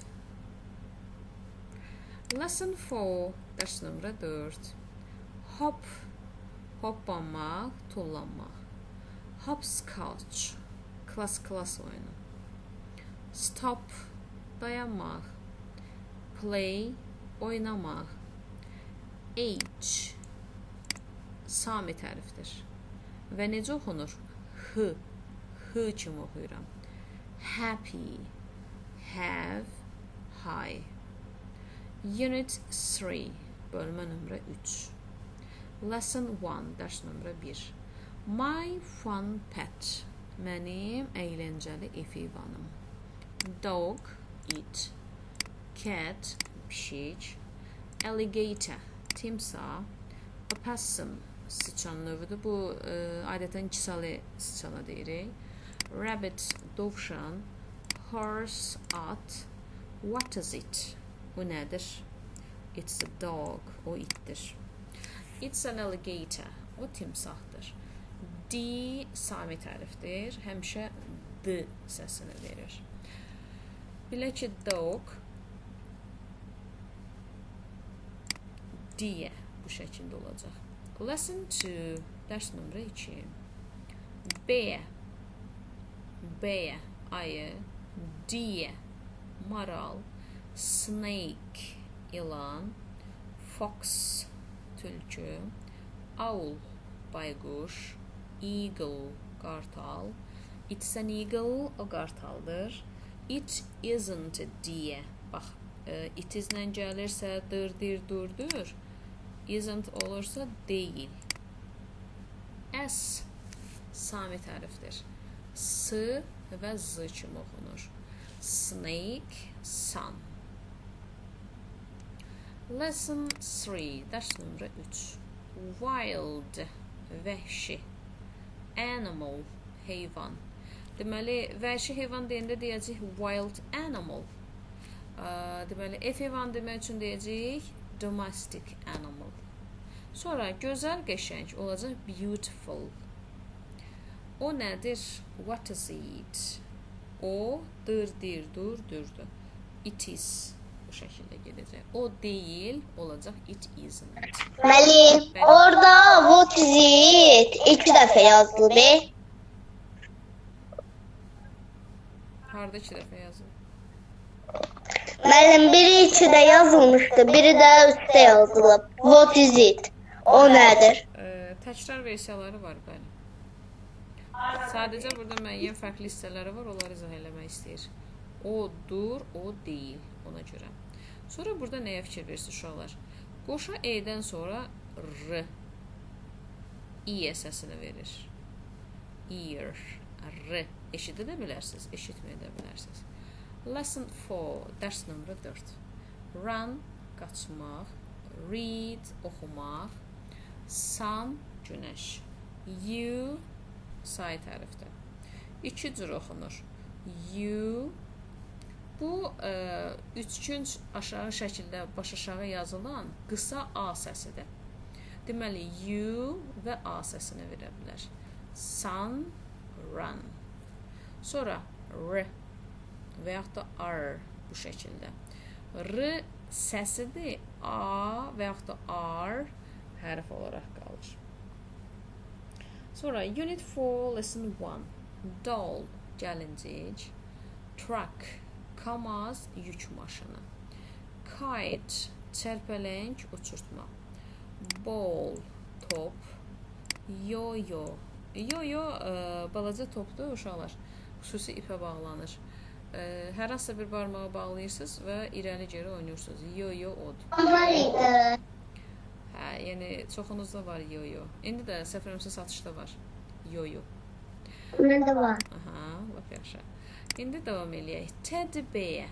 Lesson 4, dərs nömrə 4. Hop, hoppanmaq, tullanmaq. Hopscotch, klas oyunu. Stop, dayanmaq. Play, oynamaq. H, samit hərfdir. Və necə oxunur? H kimi oxuyuram. Happy, have, high. Unit 3, bölmə nömrə 3. Lesson 1, dərs nömrə 1. My fun pet, mənim əyləncəli ev heyvanım. Dog, it. Cat, pişik. Alligator, timsah. Opossum, sıçan növüdür. Bu, adətən kisalı sıçana deyirik. Rabbit, dovşan. Horse, at. What is it? Bu nədir? It's a dog, o itdir. It's an alligator, o timsahdır. D, samit hərfdir. Həmişə D səsini verir. Bilək ki, dog D bu şəkildə olacaq. Lesson 2, dərs nömrə 2. Bear, ayı. Deer, maral. Snake, ilan. Fox, tülkü. Owl, bayquş. Eagle, qartal. It's an eagle, o qartaldır. It isn't a deer. Bax, it is-lə gəlirsə dur. Isn't olursa deyil. S, samit hərfdir. S və Z kimi oxunur. Snake, sun. Lesson 3, dərs nömrə 3. Wild, vəhşi. Animal, heyvan. Deməli, vəhşi heyvan deyəndə deyəcək wild animal. Deməli, ev heyvan demək üçün deyəcək domestic animal. Sonra, gözəl, qəşəng olacaq beautiful. O nədir? What is it? O, durdur. It is. Bu şəkildə gedəcək. O deyil, olacaq it isn't. Məli, orada what is it? 2 dəfə yazıldı be. Harada 2 dəfə yazıldı? Müəllim, biri 2-də yazılmışdı, biri də üstə yazılıb. What is it? O nədir? Təkrar versiyaları var, bəli. Sadəcə burada müəyyən fərqli hissələri var, onları izah eləmək istəyir. Odur, o deyil, ona görə. Sonra burada nəyə fikir verirsiniz uşaqlar? Qoşa E-dən sonra R, İ səsini verir. Ear, R. Eşidə də bilərsiniz, eşitməyə də bilərsiniz. Lesson 4, dərs nömrə 4. Run, qaçmaq, read, oxumaq. Sun, günəş. You, say tərifdir. İki cür oxunur. You. Bu, üçkünc aşağı şəkildə baş aşağı yazılan qısa A səsidir. Deməli, you və A səsini verə bilər. Sun, run. Sonra R və yaxud da R bu şəkildə. R səsidir, A və yaxud da R hərf olaraq qalır. Sonra Unit 4, Lesson 1. Doll, gəlincik. Truck, kamaz, yük maşını. Kite, çərpələng, uçurtma. Ball, top. Yo-yo. Yo-yo balaca topdur, uşaqlar. Xüsusi ipə bağlanır. Hər hansısa bir barmağa bağlayırsınız və irəli geri oynuyorsunuz. Yo-yo od. Var idi. Hə, yəni çoxunuzda var yo-yo. İndi də səfərimizdə satışda var yo-yo. Məndə var. Aha, lap yaxşı. İndi davam eləyək. Teddy bear,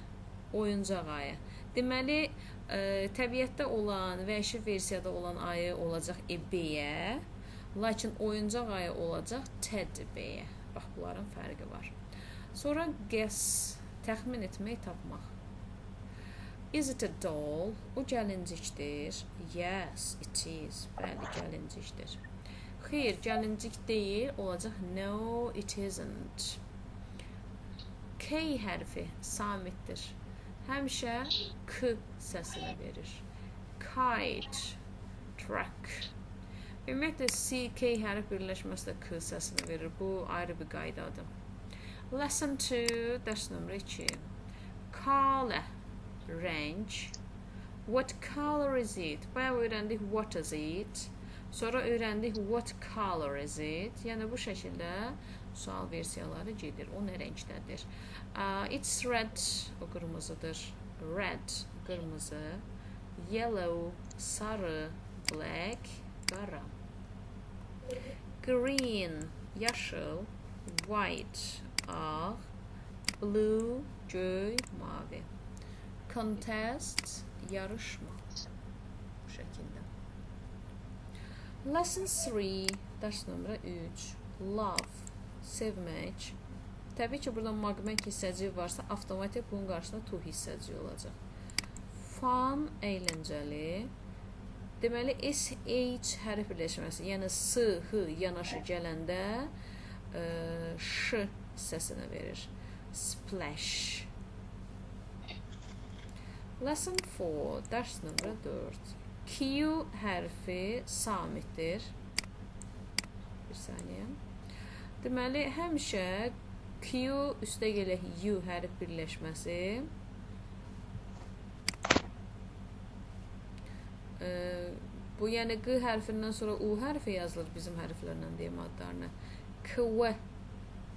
oyuncaq ayı. Deməli, təbiətdə olan, vəhşi versiyada olan ayı olacaq bear, lakin oyuncaq ayı olacaq teddy bear. Bax, bunların fərqi var. Sonra guess, təxmin etmək, tapmaq. Is it a doll? O gəlincikdir. Yes, it is. Bəli, gəlincikdir. Xeyr, gəlincik deyil, olacaq no, it isn't. K hərfi samitdir. Həmişə K səsini verir. Kite, truck. Ümumiyyətlə, C-K hərf birləşməsi də K səsini verir. Bu ayrı bir qaydadır. Lesson 2, dərs nömrə 2. Color, renk. What color is it? Bayaq öyrəndik what is it. Sonra öyrəndik what color is it. Yəni bu şəkildə sual versiyaları gedir. O nə rəngdədir? It's red, o qırmızıdır. Red, qırmızı. Yellow, sarı. Black, qara. Green, yaşıl. White, ağ. Blue, göy, mavi. Contest, yarışma. Bu şəkildə. Lesson 3, dərs nömrə 3. Love, sevmək. Təbii ki, burada magmək hissəciyi varsa, avtomatik bunun qarşısında to hissəciyi olacaq. Fun, əyləncəli. Deməli, SH hərf birləşməsi, yəni S, H yanaşı gələndə Ş səsini verir. Splash. Lesson 4, dərs nömrə 4. Q hərfi samitdir. Bir saniyə. Deməli, həmişə Q üstə gələk U hərf birləşməsi bu, yəni Q hərfindən sonra U hərfi yazılır bizim hərflərlə deyim adlarını. Kv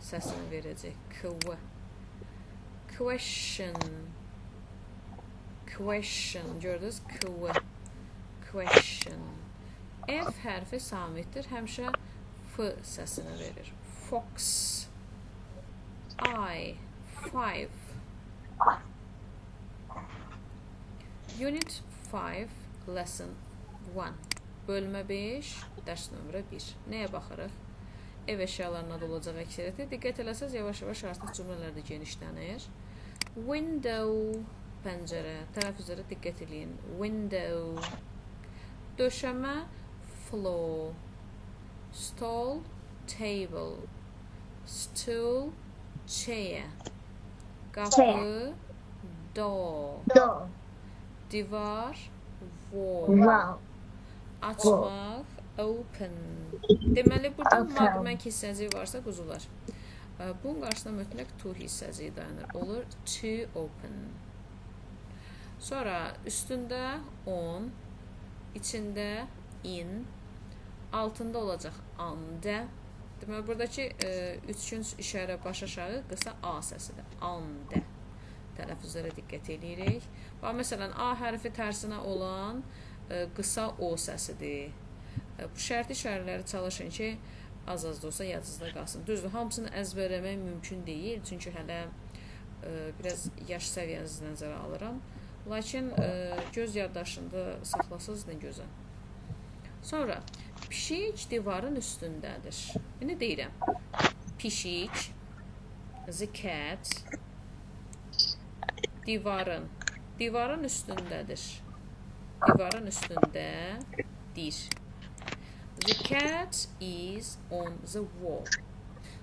səsini verəcək. Kv. Question. Question. Gördünüz? Kv. Question. F hərfi samitdir. Həmişə F səsini verir. Fox. I. 5. Unit 5. Lesson 1. Bölmə 5. Dərs nömrə 1. Nəyə baxırıq? Ev əşyalarına da olacaq əksəriyyəti. Diqqət eləsəz, yavaş-yavaş artıq cümlələrdə genişlənir. Window. Pəncərə. Tələffüzlərə diqqət eləyin. Window. Döşəmə. Floor. Stall. Table. Stool. Chair. Qapı. Door. Divar. Wall. Açmaq. Open. Deməli, burada magmək hissəciyi varsa quzular. Bunun qarşısında mütləq to hissəciyi dayanır. Olur to open. Sonra üstündə on, içində in, altında olacaq under. Deməli, buradakı üçkünc işarə baş aşağı qısa A səsidir. Under. Tələffüzlərə diqqət edirik. Məsələn, A hərfi tərsinə olan qısa O səsidir. Bu şərti işarələri çalışın ki, az-az da olsa yadınızda qalsın. Düzdür, hamısını əzbərləmək mümkün deyil. Çünki hələ biraz yaş səviyyənizi nəzərə alıram. Lakin göz yaddaşında saxlasınız nə gözəl. Sonra pişik divarın üstündədir. İndi deyirəm. Pişik, the cat, divarın üstündədir. Divarın üstündədir. The cat is on the wall.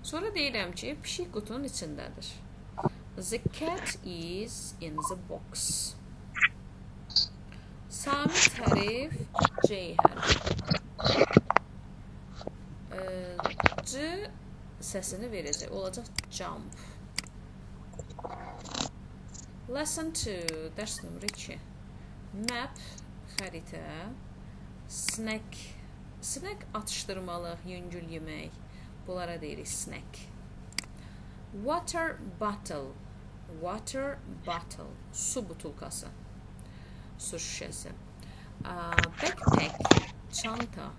Sonra deyirəm ki, pişik qutunun içindədir. The cat is in the box. Samit hərf C hərfi. C səsini verəcək. Olacaq jump. Lesson 2, dərs nömrə 2. Map, xəritə. Snack. Snack atışdırmalıq, yüngül yemək. Bunlara deyirik snack. Water bottle. Water bottle. Su butulkası. Su şişəsi. Backpack. Çanta.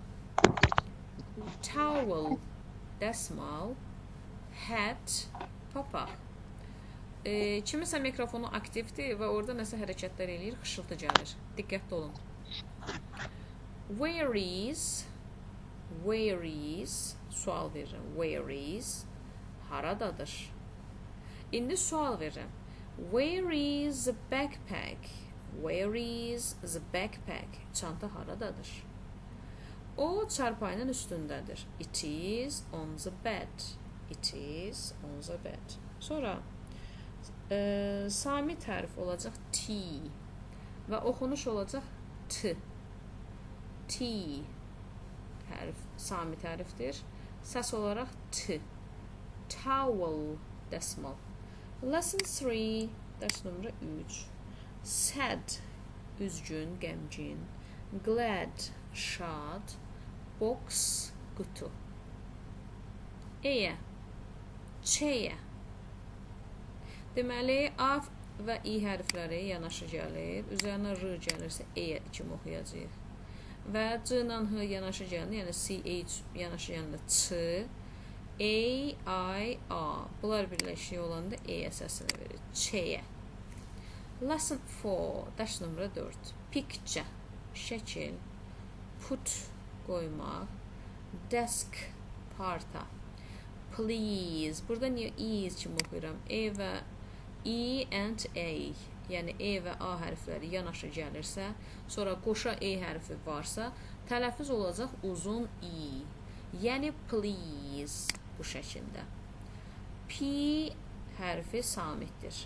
Towel. Dəsmal. Hat. Papaq. Kimisə mikrofonu aktivdir və orada nəsə hərəkətlər eləyir, xışıltı gəlir. Diqqətli olun. Where is? Where is? Sual verirəm. Where is? Haradadır? İndi sual verirəm. Where is the backpack? Where is the backpack? Çanta haradadır? O çarpayının üstündədir. It is on the bed. It is on the bed. Sonra samit hərf olacaq T və oxunuş olacaq T. T hərf samit hərfdir. Səs olaraq T. Towel dəsmal. Lesson 3 dərs nömrə 3. Sad üzgün, qəmgin. Glad şad. Box qutu. E, Ç. Deməli, A və I hərfləri yanaşı gəlir. Üzərinə R gəlirsə E kimi oxuyacağıq. Və C ilə H yanaşı gəlir, yəni CH yanaşı gəlir Ç. A, I, A. Bunlar birləşik olanda E səsini verir. Ç. Lesson 4, dərs nömrə 4. Picture, şəkil. Put, qoymaq. Desk, parta. Please, burada niyə is kimi oxuyuram? E və E and A, yəni E və A hərfləri yanaşı gəlirsə, sonra qoşa E hərfi varsa, tələffüz olacaq uzun I. Yəni please bu şəkildə. P hərfi samitdir.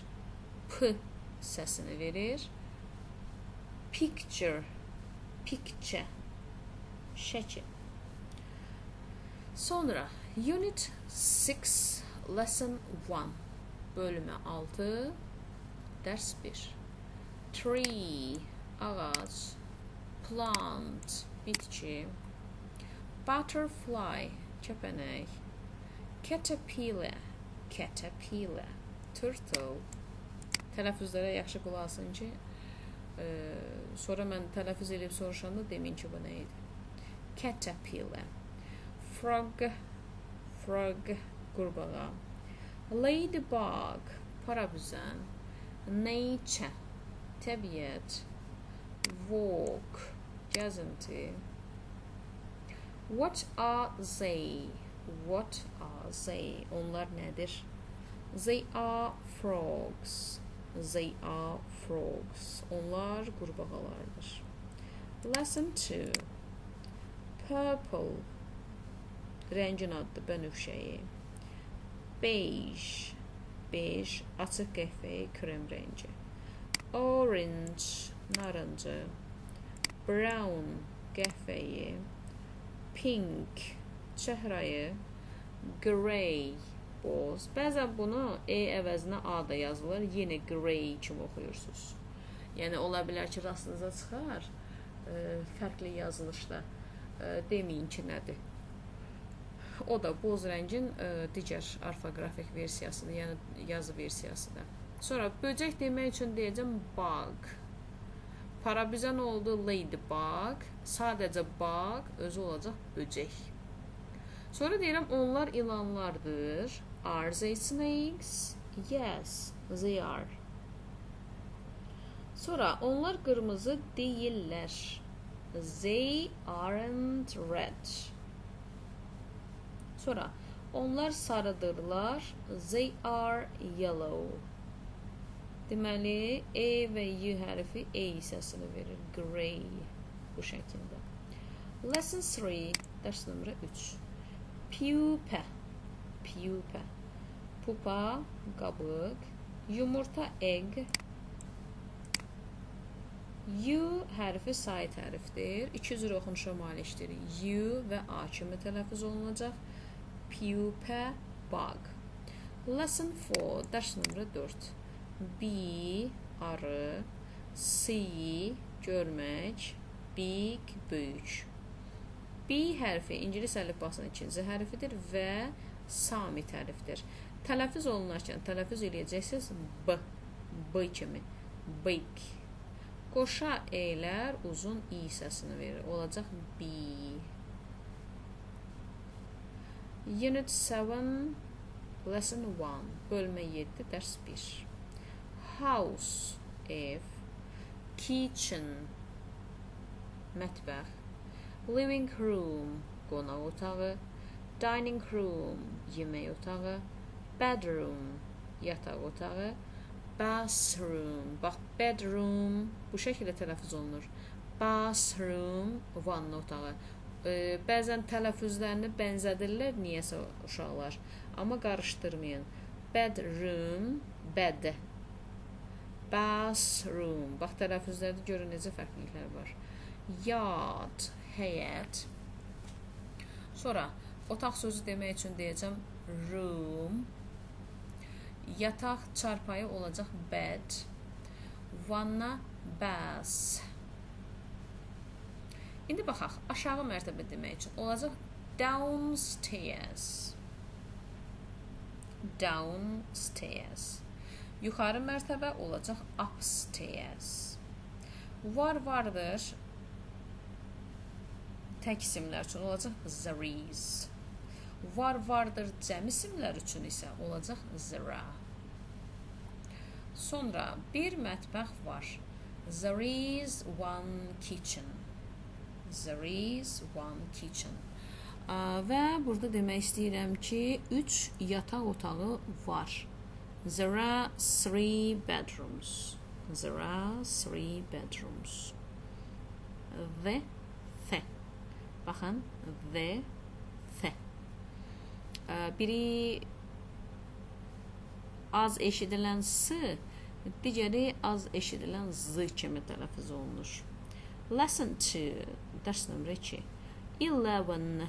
P səsini verir. Picture, picture, şəkil. Sonra Unit 6, Lesson 1, bölümə 6, dərs 1. Tree, ağac. Plant, bitki. Butterfly, kəpənək. Caterpillar, caterpillar. Turtle. Tələffüzlərə yaxşı qulaq asın ki, sonra mən tələffüz edib soruşanda demin ki, bu nə idi? Caterpillar. Frog, frog, qurbağa. Ladybug, parabüzən. Nature, təbiət. Walk, gəzinti. What are they? What are they? Onlar nədir? They are frogs. They are frogs. Onlar qurbağalardır. Lesson 2. Purple. Rəngin adı bənövşəyi. Beige. Beige, açıq qəhvəyi, krem rəngi. Orange, narıncı. Brown, qəhvəyi. Pink, çəhrayı. Grey, boz. Bəzən bunu E əvəzinə A da yazılır. Yenə grey kimi oxuyursunuz. Yəni, ola bilər ki, rastınıza çıxar. Fərqli yazılışda. Deməyin ki, nədir. O da boz rəngin digər orfoqrafik versiyasıdır, yəni yazı versiyasıdır. Sonra böcək demək üçün deyəcəm bug. Parabüzən oldu ladybug. Sadəcə bug özü olacaq böcək. Sonra deyirəm onlar ilanlardır. Are they snakes? Yes, they are. Sonra onlar qırmızı deyillər. They aren't red. Sonra onlar sarıdırlar. They are yellow. Deməli, E və Y hərfi E hissəsini verir. Grey. Bu şəkildə. Lesson 3, dərs nömrə 3. Pupa. Pupa. Pupa, qabıq. Yumurta, egg. U hərfi say hərfdir. İki cür oxunuşa malikdir. U və A kimi tələffüz olunacaq. Pupa, bug. Lesson 4, dərs nömrə 4. B, arı. C, görmək. Big, böyük. B hərfi ingilis əlifbasının ikinci hərfidir və samit hərfdir. Tələffüz olunarkən tələffüz eləyəcəksiniz B, B kimi. Big. Qoşa e'lər uzun i səsini verir. Olacaq B. Unit 7, Lesson 1, bölmə 7, dərs 1. House, ev. Kitchen, mətbəx. Living room, qonaq otağı. Dining room, yemək otağı. Bedroom, yataq otağı. Bathroom, bax, bedroom, bu şəkildə tələffüz olunur. Bathroom, vanna otağı. Bəzən tələffüzlərini bənzədirlər, niyəsə uşaqlar. Amma qarışdırmayın. Bedroom, bed. Bathroom, bax, tələffüzlərdə görün necə fərqliliklər var. Yard, həyət. Sonra, otaq sözü demək üçün deyəcəm room. Yataq, çarpayı olacaq bed. Vanna, bath. İndi baxaq, aşağı mərtəbə demək üçün olacaq downstairs. Downstairs. Yuxarı mərtəbə olacaq upstairs. Var, vardır. Tək isimlər üçün olacaq there is. Var, vardır cəm isimlər üçün isə olacaq zira. Sonra bir mətbəx var. There is one kitchen. There is one kitchen. Və burada demək istəyirəm ki, 3 yataq otağı var. There are 3 bedrooms. There are 3 bedrooms. The. Baxın, the. Biri az eşidilən S, digəri az eşidilən Z kimi tələffüz olunur. Lesson 2, dərs nömrə 2. 11,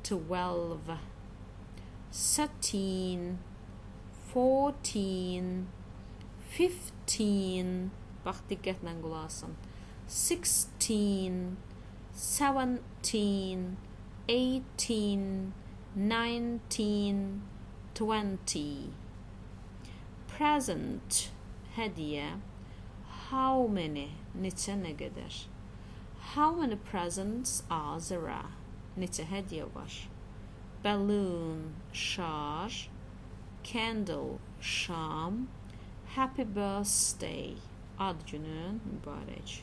12, 13, 14, 15, bax, diqqətlə qulaq asın. 16, 17, 18, 19, 20. Present, hədiyyə. How many, neçə, nə qədər. How many presents are there? Neçə hədiyyə var. Balloon, şar. Candle, şam. Happy birthday, ad günün mübarək.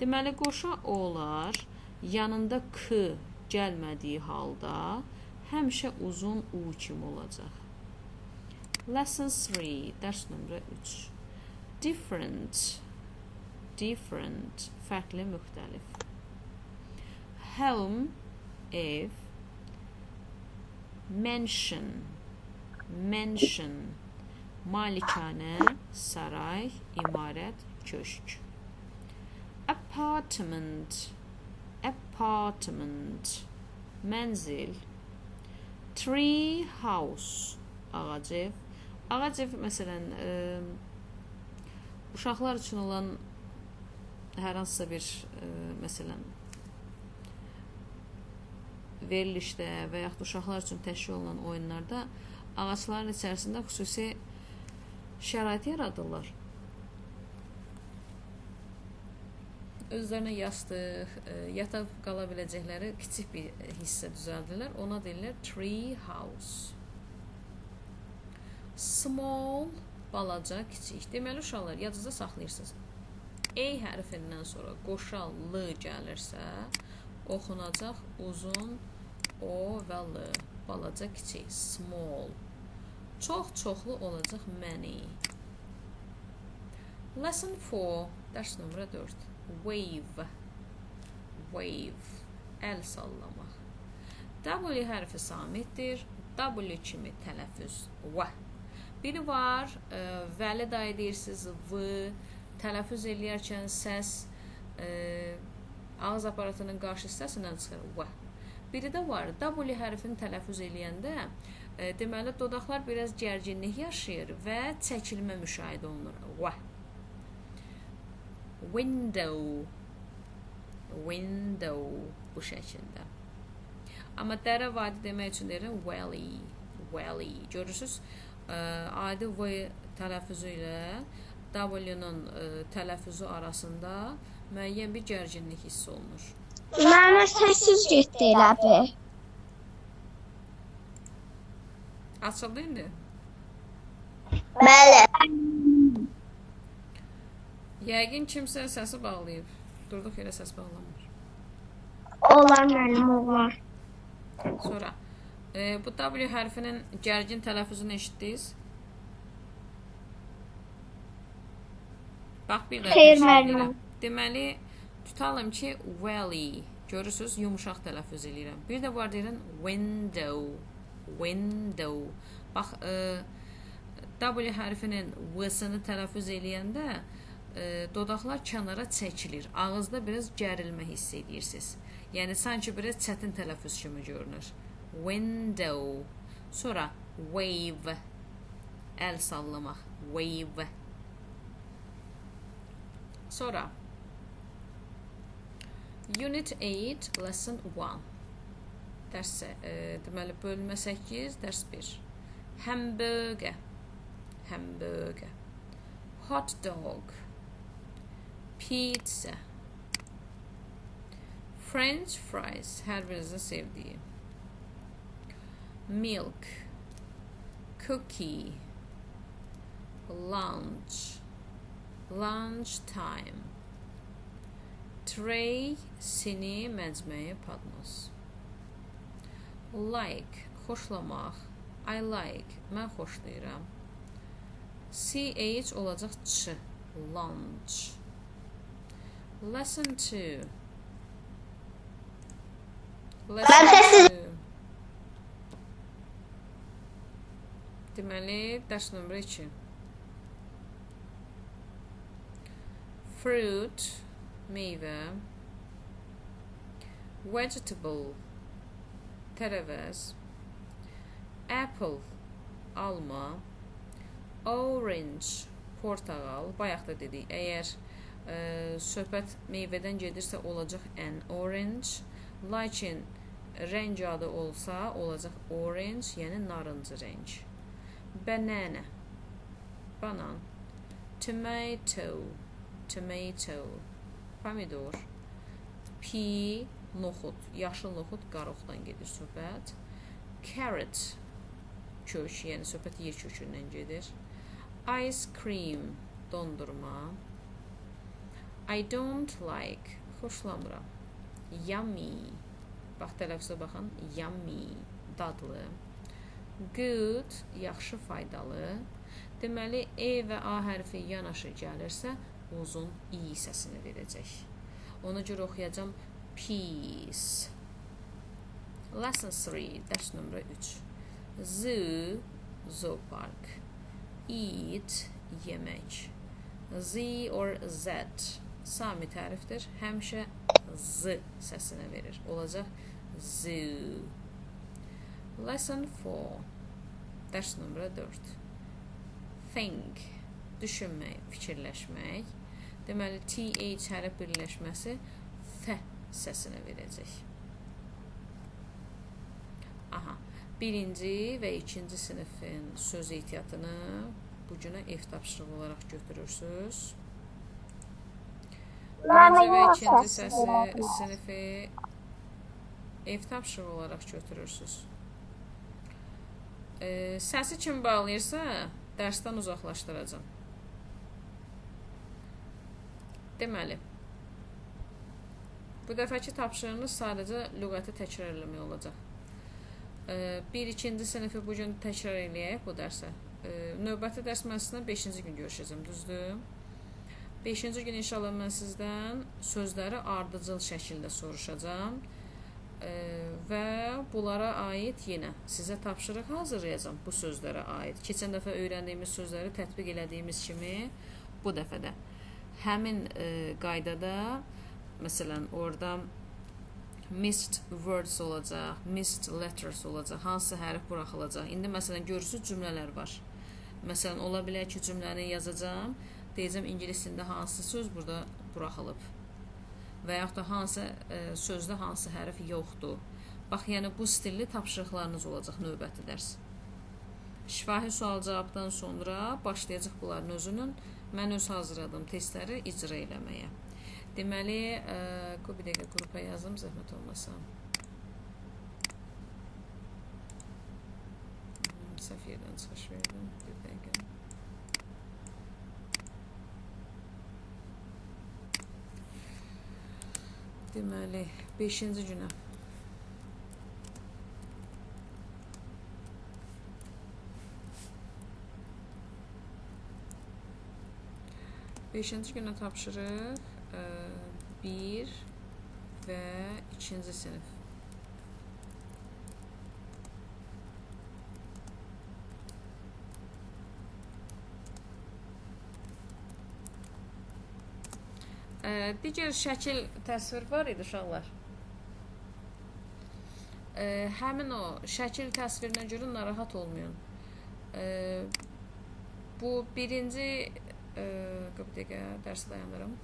Deməli, qoşa olar, yanında k gəlmədiyi halda həmişə uzun u kimi olacaq. Lesson 3, dərs nömrə 3. Different, fərqli, müxtəlif. Home, ev. Mansion, malikanə, saray, imarət, köşk. Apartment, mənzil. Tree house, ağac ev. Ağac ev, məsələn, uşaqlar üçün olan hər hansısa bir, məsələn, verilişdə və yaxud uşaqlar üçün təşkil olunan oyunlarda ağacların içərisində xüsusi şərait yaradırlar. Özlərinə yastıq, yataq qala biləcəkləri kiçik bir hissə düzəldirlər. Ona deyirlər tree house. Small, balaca, kiçik. Deməli, uşaqlar, yadınızda saxlayırsınız. A hərfindən sonra qoşa L gəlirsə, oxunacaq uzun O və L. Balaca, kiçik, small. Çox-çoxlu olacaq many. Lesson 4, dərs nömrə 4. Wave. Wave. Əl sallamaq. W hərfi samitdir. W kimi tələffüz. V. Biri var, vəli dayə deyirsiniz, V. Tələffüz eləyərkən səs ağız aparatının qarşı hissəsindən çıxır, V. Biri də var, W hərfini tələffüz eləyəndə deməli, dodaqlar biraz gərginlik yaşayır və çəkilmə müşahidə olunur, V. Window. Window bu şəkildə. Amma dərə vadi demək üçün deyirəm, valley. Valley. Görürsünüz, adi V tələffüzü ilə W-nun tələffüzü arasında müəyyən bir gərginlik hiss olunur. Mənə səssiz getdi elə bir. Açıldı indi? Bəli. Yəqin kimsə səsi bağlayıb. Durduq yerə səs bağlanmır. Olar mənim, olar. Sonra, bu W hərfinin gərgin tələffüzünü eşitdiniz? Bax, bir Xeyr, də müəllim. deməli, tutalım ki, valley. Görürsünüz, yumuşaq tələffüz edirəm. Bir də var deyirəm, window. Window. Bax, W hərfinin V-sini tələffüz eləyəndə dodaqlar kənara çəkilir. Ağızda biraz gərilmə hiss edirsiniz. Yəni, sanki biraz çətin tələffüz kimi görünür. Window. Sonra, wave. Əl sallamaq. Wave. Sonra, Unit 8, Lesson 1. Dərs, deməli, bölmə 8, dərs 1. Hamburger. Hamburger. Hot dog. Pizza. French fries. Hər birinizin sevdiyi. Milk. Cookie. Lunch. Lunch time. Tray, sini, məcməyi, padnos. Like, xoşlamaq. I like, mən xoşlayıram. CH olacaq ç. Lunch. Lesson 2. Lesson 2. Deməli, dərs nömrə 2. Fruit, meyvə. Vegetable, tərəvəz. Apple, alma. Orange, portağal. Bayaq da dedik, əgər söhbət meyvədən gedirsə olacaq an orange. Lakin rəng adı olsa olacaq orange, yəni narıncı rəng. Banana, banan. Tomato, tomato, pomidor. Pea, noxud, yaşıl noxud, qaroqdan gedir söhbət. Carrot, kök, yəni söhbət yer kökündən gedir. Ice cream, dondurma. I don't like, xoşlamıram. Yummy, bax tələffüzə baxın, yummy, dadlı. Good, yaxşı, faydalı. Deməli, E və A hərfi yanaşı gəlirsə, uzun I səsini verəcək. Ona görə oxuyacam peace. Lesson 3, dərs nömrə 3. Zoo, zoopark. Eat, yemək. Z or Z, sami tərifdir. Həmişə Z səsini verir. Olacaq zoo. Lesson 4, dərs nömrə 4. Think, düşünmək, fikirləşmək. Deməli, TH hərf birləşməsi F səsini verəcək. Aha, birinci və ikinci sinifin söz ehtiyatını bugünə ev tapşırığı olaraq götürürsünüz. Birinci və ikinci sinifi ev tapşırığı olaraq götürürsünüz. Səsi kim bağlayırsa, dərsdən uzaqlaşdıracam. Deməli, bu dəfəki tapşırığınız sadəcə lüğəti təkrar eləmək olacaq. Bir ikinci sinifi bugün təkrar eləyək bu dərsə. Növbəti dərs mən sizlə 5-ci gün görüşəcəm, düzdür? 5-ci gün inşallah mən sizdən sözləri ardıcıl şəkildə soruşacağam və bunlara aid yenə sizə tapşırıq hazırlayacağam bu sözlərə aid. Keçən dəfə öyrəndiyimiz sözləri tətbiq elədiyimiz kimi bu dəfə də həmin qaydada, məsələn, orada missed words olacaq, missed letters olacaq, hansı hərf buraxılacaq. İndi məsələn görürsünüz cümlələr var. Məsələn, ola bilər ki, cümləni yazacağam, deyəcəm ingilis dilində hansı söz burada buraxılıb və yaxud da hansı sözdə hansı hərf yoxdur. Bax, yəni bu stilli tapşırıqlarınız olacaq növbəti dərs. Şifahi sual-cavabdan sonra başlayacaq bunların özünün mən öz hazırladığım testləri icra eləməyə. Deməli, bir dəqiqə qrupa yazdım, zəhmət olmasa. Səhv yerdən çıxış verdim, bir dəqiqə. Deməli, 5-ci günə. Beşinci günə tapşırıq 1 və 2-ci sinif. Digər şəkil təsvir var idi uşaqlar. Həmin o şəkil təsvirinə görə narahat olmayın. Bu birinci bir dəqiqə dərsi dayandırım.